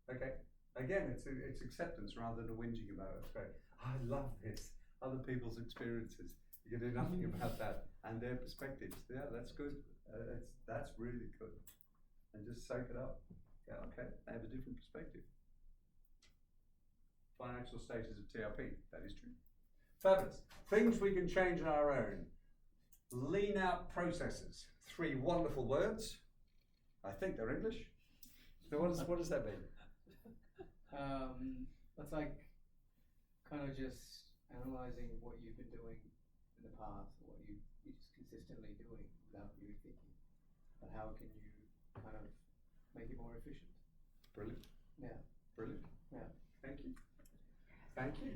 [SPEAKER 1] Okay. Again, it's acceptance rather than whinging about it. That's great. I love this. Other people's experiences. You can do nothing about that and their perspectives. Yeah, that's good. That's really good. And just soak it up. Yeah, okay. They have a different perspective. Financial status of TRP. That is true. Fabulous. Things we can change on our own. Lean out processes. 3 wonderful words. I think they're English. So what does that mean?
[SPEAKER 10] That's like kind of just analysing what you've been doing in the past, what you're just consistently doing without really thinking. But how can you kind of make it more efficient?
[SPEAKER 1] Brilliant.
[SPEAKER 10] Yeah.
[SPEAKER 1] Brilliant.
[SPEAKER 10] Yeah.
[SPEAKER 1] Thank you. Thank you.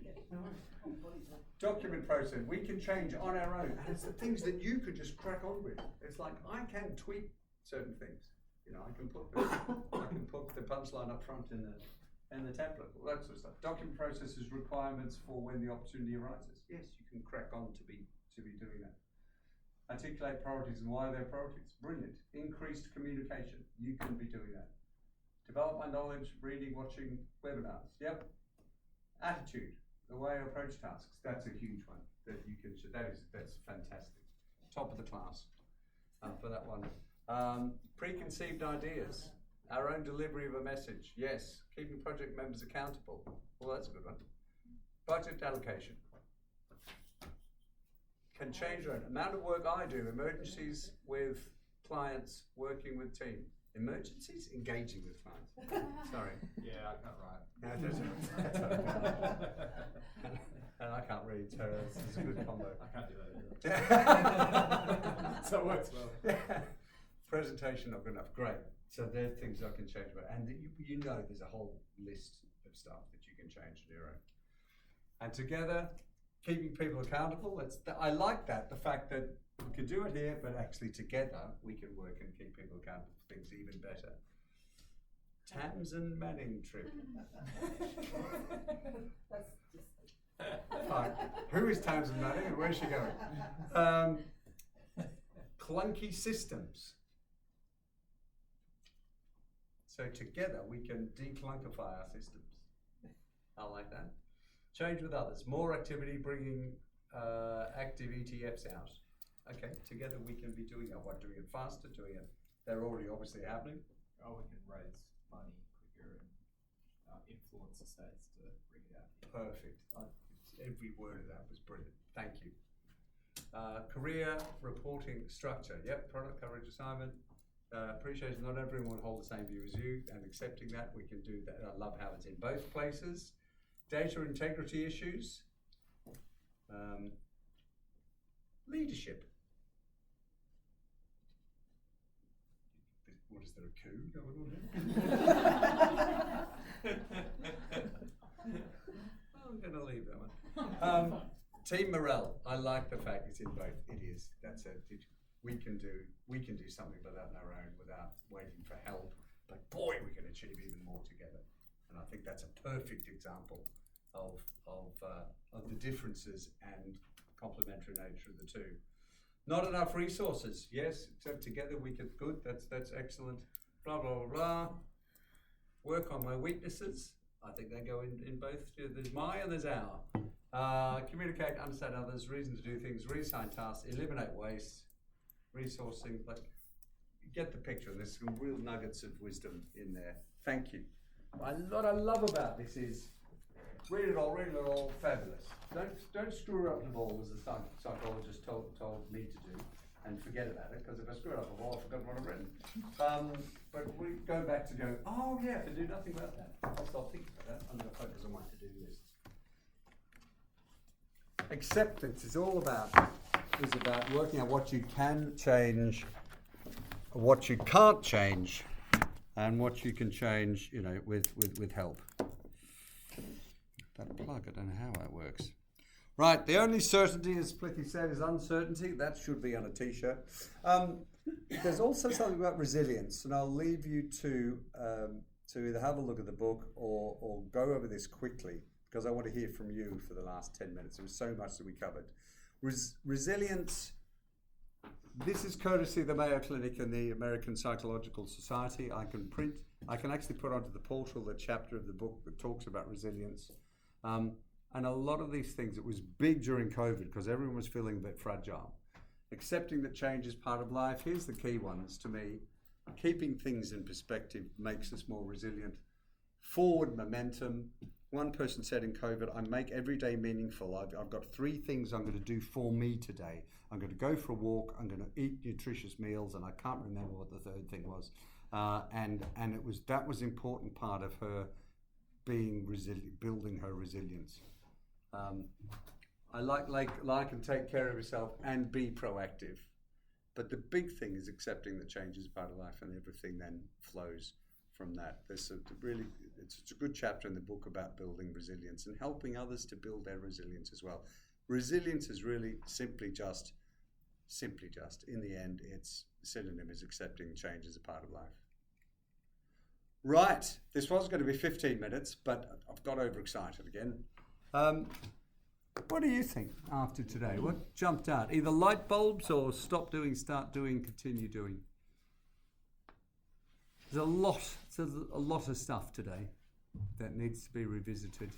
[SPEAKER 1] Document process. We can change on our own. And it's the things that you could just crack on with. It's like I can tweak certain things. You know, I can put the punchline up front in the template, all that sort of stuff. Document processes requirements for when the opportunity arises. Yes, you can crack on to be doing that. Articulate priorities and why they're priorities. Brilliant. Increased communication. You can be doing that. Develop my knowledge, reading, watching webinars. Yep. Attitude, the way I approach tasks. That's a huge one that you can. That's fantastic. Top of the class for that one. Preconceived ideas. Our own delivery of a message. Yes. Keeping project members accountable. Well, that's a good one. Budget allocation. Can change your own. Amount of work I do. Emergencies with clients, working with team. Emergencies? Engaging with clients. Sorry.
[SPEAKER 6] Yeah, I can't write.
[SPEAKER 1] And I can't read, so it's a good combo.
[SPEAKER 6] I can't do that either.
[SPEAKER 1] So it works well. Yeah. Presentation not good enough. Great. So there are things I can change about. And you know there's a whole list of stuff that you can change on your own. And together, keeping people accountable. I like that, the fact that we could do it here, but actually together we can work and keep people accountable for things even better. Tamsin Manning trip.
[SPEAKER 4] That's just...
[SPEAKER 1] Fine. Who is Tamsin Manning and where's she going? Clunky systems. So together we can declunkify our systems. I like that. Change with others. More activity, bringing active ETFs out. Okay, together we can be doing that. What, doing it faster, they're already obviously happening.
[SPEAKER 6] Oh, we can raise money quicker and influence the states to bring it out.
[SPEAKER 1] Perfect. Every word of that was brilliant. Thank you. Career reporting structure. Yep, product coverage assignment. Appreciation, not everyone will hold the same view as you, and accepting that, we can do that. I love how it's in both places. Data integrity issues. Leadership. What is there, a coup going on here? Team morale. I like the fact it's in both. It is. That's it. We can do something without our own, without waiting for help. But boy, we can achieve even more together. And I think that's a perfect example of the differences and complementary nature of the two. Not enough resources. Yes, except together we could. Good. That's excellent. Blah blah blah blah. Work on my weaknesses. I think they go in both. There's my and there's our. Communicate, understand others, reason to do things, reassign tasks, eliminate waste, resourcing. Like, you get the picture. And there's some real nuggets of wisdom in there. Thank you. What I love about this is read it all, fabulous. Don't screw up the ball, as the psychologist told me to do, and forget about it, because if I screw up the ball, I've forgotten what I've written. But we go back to go, oh yeah, I can do nothing about that. I'll stop thinking about that. I'm going to focus on my to-do list. Acceptance is about working out what you can change, what you can't change, and what you can change, with help. That plug, I don't know how that works. Right, the only certainty, as Splicky said, is uncertainty. That should be on a t-shirt. There's also something about resilience, and I'll leave you to either have a look at the book or go over this quickly, because I want to hear from you for the last 10 minutes. There was so much that we covered. Resilience, this is courtesy of the Mayo Clinic and the American Psychological Society. I can actually put onto the portal the chapter of the book that talks about resilience. And a lot of these things, it was big during COVID because everyone was feeling a bit fragile. Accepting that change is part of life. Here's the key ones to me. Keeping things in perspective makes us more resilient. Forward momentum. One person said in COVID, I make every day meaningful. I've got 3 things I'm going to do for me today. I'm going to go for a walk. I'm going to eat nutritious meals. And I can't remember what the third thing was. And that was an important part of her being resilient, building her resilience. I like and take care of yourself and be proactive. But the big thing is accepting that change is part of life, and everything then flows from that. It's a good chapter in the book about building resilience and helping others to build their resilience as well. Resilience is really simply just, in the end, its synonym is accepting change as a part of life. Right, this was going to be 15 minutes, but I've got overexcited again. What do you think after today? What jumped out? Either light bulbs or stop doing, start doing, continue doing. There's a lot of stuff today that needs to be revisited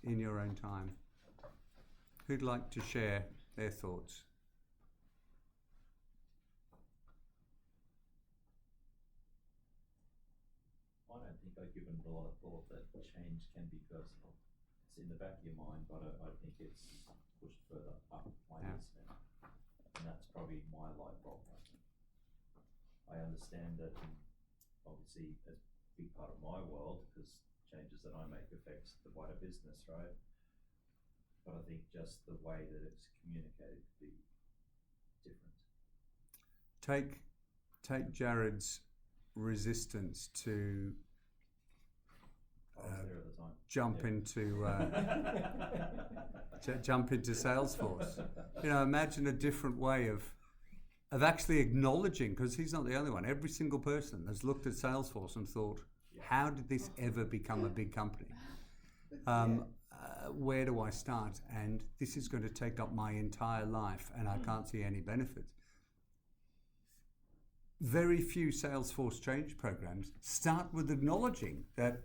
[SPEAKER 1] in your own time. Who'd like to share their thoughts?
[SPEAKER 7] I don't think I've given a lot of thought that change can be personal. It's in the back of your mind, but I think it's pushed further up my list now. And that's probably my light bulb. I understand that obviously a big part of my world, because changes that I make affects the wider business, right? But I think just the way that it's communicated could be different.
[SPEAKER 1] Take Jared's resistance to jump into Salesforce. Imagine a different way of actually acknowledging, because he's not the only one. Every single person has looked at Salesforce and thought, how did this ever become a big company? Where do I start? And this is going to take up my entire life, and I can't see any benefit. Very few Salesforce change programs start with acknowledging that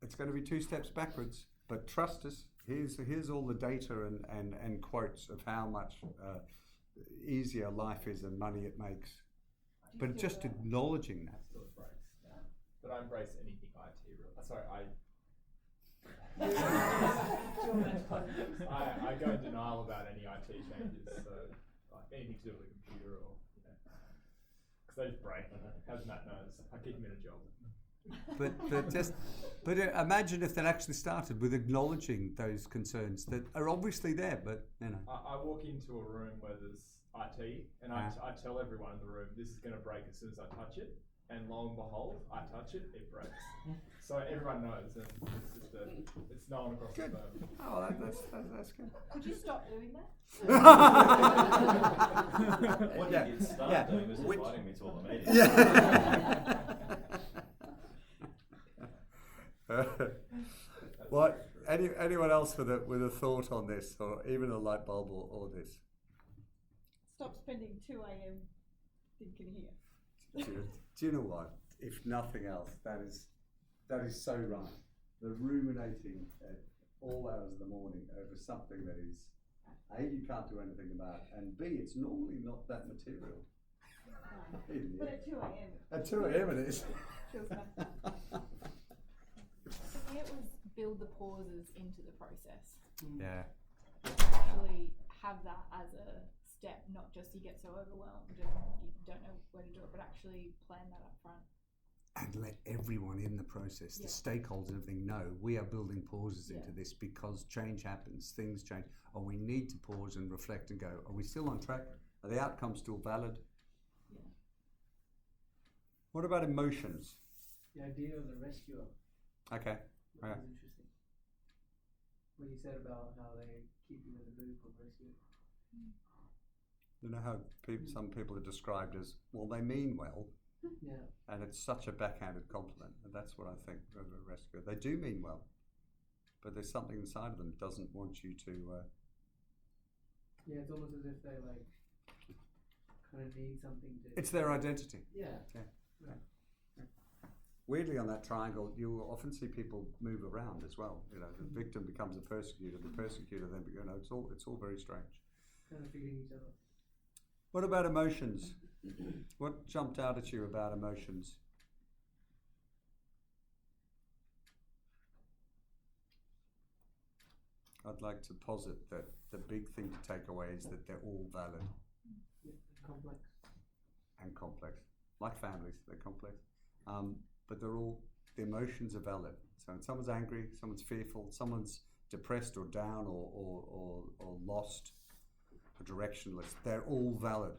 [SPEAKER 1] it's going to be 2 steps backwards, but trust us. Here's all the data and quotes of how much easier life is and money it makes. But just acknowledging that.
[SPEAKER 6] Still breaks. Yeah. But I embrace anything IT. I go in denial about any IT changes. So like anything to do with a computer or because they just break. As Matt knows, I keep him in a job.
[SPEAKER 1] But imagine if that actually started with acknowledging those concerns that are obviously there, but
[SPEAKER 6] I walk into a room where there's IT, and I tell everyone in the room this is going to break as soon as I touch it, and lo and behold, I touch it, it breaks. So everyone knows, and it's known across
[SPEAKER 1] Good.
[SPEAKER 6] the firm.
[SPEAKER 1] Oh, that's good.
[SPEAKER 5] Could you stop doing that?
[SPEAKER 7] What
[SPEAKER 1] Yeah.
[SPEAKER 7] you did start
[SPEAKER 1] Yeah.
[SPEAKER 7] doing was
[SPEAKER 1] Which-
[SPEAKER 7] inviting me to all the meetings.
[SPEAKER 1] Yeah. What? Anyone else with a thought on this, or even a light bulb, or this?
[SPEAKER 8] Stop spending 2 a.m. thinking here.
[SPEAKER 1] Do you know what? If nothing else, that is so right. The ruminating at all hours of the morning over something that is A, you can't do anything about, and B, it's normally not that material.
[SPEAKER 8] But at 2 a.m.
[SPEAKER 1] At 2 a.m. it is.
[SPEAKER 8] feels bad.
[SPEAKER 5] For me, it was build the pauses into the process.
[SPEAKER 1] Yeah.
[SPEAKER 5] Actually have that as a step, not just you get so overwhelmed and you don't know where to do it, but actually plan that up front.
[SPEAKER 1] And let everyone in the process, the stakeholders and everything, know we are building pauses into this because change happens, things change. Or we need to pause and reflect and go, are we still on track? Are the outcomes still valid?
[SPEAKER 5] Yeah.
[SPEAKER 1] What about emotions?
[SPEAKER 10] The idea of the rescuer
[SPEAKER 1] Okay.
[SPEAKER 10] was
[SPEAKER 1] Yeah.
[SPEAKER 10] interesting. What you said about how they keep you in the loop of rescue.
[SPEAKER 1] You know how some people are described as, well, they mean well,
[SPEAKER 10] Yeah.
[SPEAKER 1] and it's such a backhanded compliment, and that's what I think of a rescuer. They do mean well, but there's something inside of them that doesn't want you to.
[SPEAKER 10] Yeah, it's almost as if they like kind of need something to.
[SPEAKER 1] It's their identity.
[SPEAKER 10] Yeah.
[SPEAKER 1] Weirdly, on that triangle, you will often see people move around as well. You know, the victim becomes a persecutor, the persecutor then, it's all very strange.
[SPEAKER 10] Kind of feeding each other.
[SPEAKER 1] What about emotions? What jumped out at you about emotions? I'd like to posit that the big thing to take away is that they're all valid
[SPEAKER 10] Yeah. Complex.
[SPEAKER 1] and complex. Like families, they're complex. But the emotions are valid. So when someone's angry, someone's fearful, someone's depressed or down or lost or directionless, they're all valid.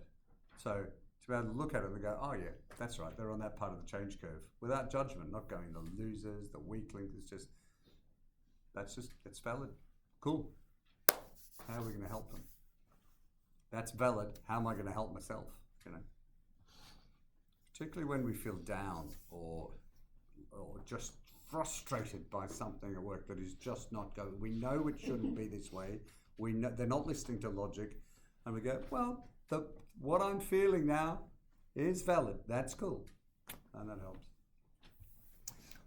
[SPEAKER 1] So to be able to look at it and go, oh yeah, that's right, they're on that part of the change curve without judgment, not going the losers, the weaklings. It's valid. Cool. How are we going to help them? That's valid. How am I going to help myself? You know, particularly when we feel down or just frustrated by something at work that is just not going. We know it shouldn't be this way. We know they're not listening to logic, and we go, well, what I'm feeling now is valid. That's cool, and that helps.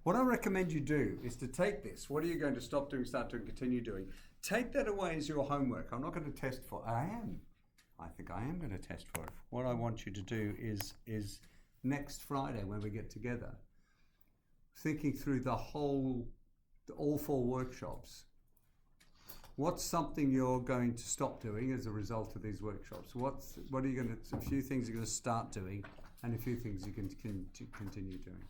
[SPEAKER 1] What I recommend you do is to take this. What are you going to stop doing, start doing, continue doing? Take that away as your homework. I'm not going to test for. I think I am going to test for it. What I want you to do is next Friday when we get together, thinking through all 4 workshops. What's something you're going to stop doing as a result of these workshops? What are you going to? A few things you're going to start doing, and a few things you can continue doing.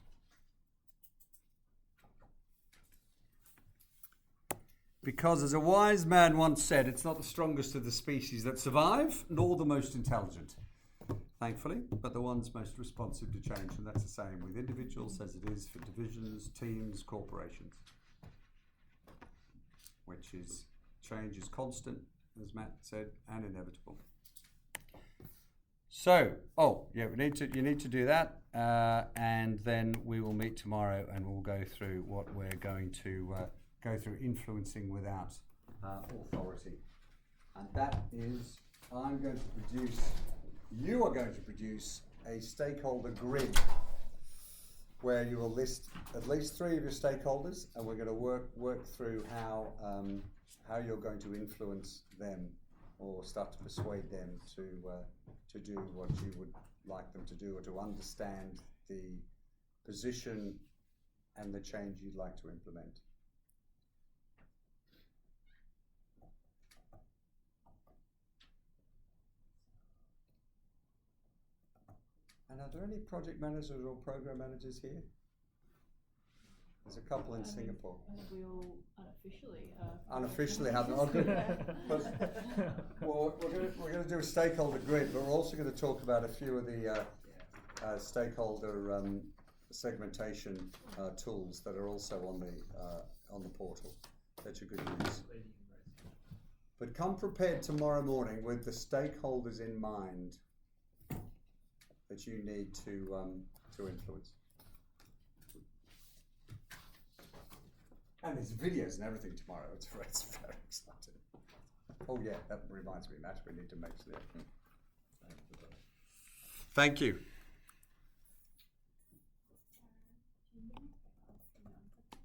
[SPEAKER 1] Because as a wise man once said, it's not the strongest of the species that survive, nor the most intelligent, thankfully, but the ones most responsive to change. And that's the same with individuals as it is for divisions, teams, corporations. Which is, change is constant, as Matt said, and inevitable. So, you need to do that, and then we will meet tomorrow and we'll go through what we're going to go through influencing without authority. And that is, you are going to produce a stakeholder grid where you will list at least 3 of your stakeholders, and we're going to work through how you're going to influence them or start to persuade them to do what you would like them to do, or to understand the position and the change you'd like to implement. And are there any project managers or program managers here? There's a couple in Singapore.
[SPEAKER 5] I think we all unofficially
[SPEAKER 1] Unofficially have them. Oh, good. Well, we're going to do a stakeholder grid, but we're also going to talk about a few of the stakeholder segmentation tools that are also on the portal. That's a good news. But come prepared tomorrow morning with the stakeholders in mind that you need to influence. And there's videos and everything tomorrow. It's very exciting. Oh yeah, that reminds me, Matt. We need to make sure. Thank you.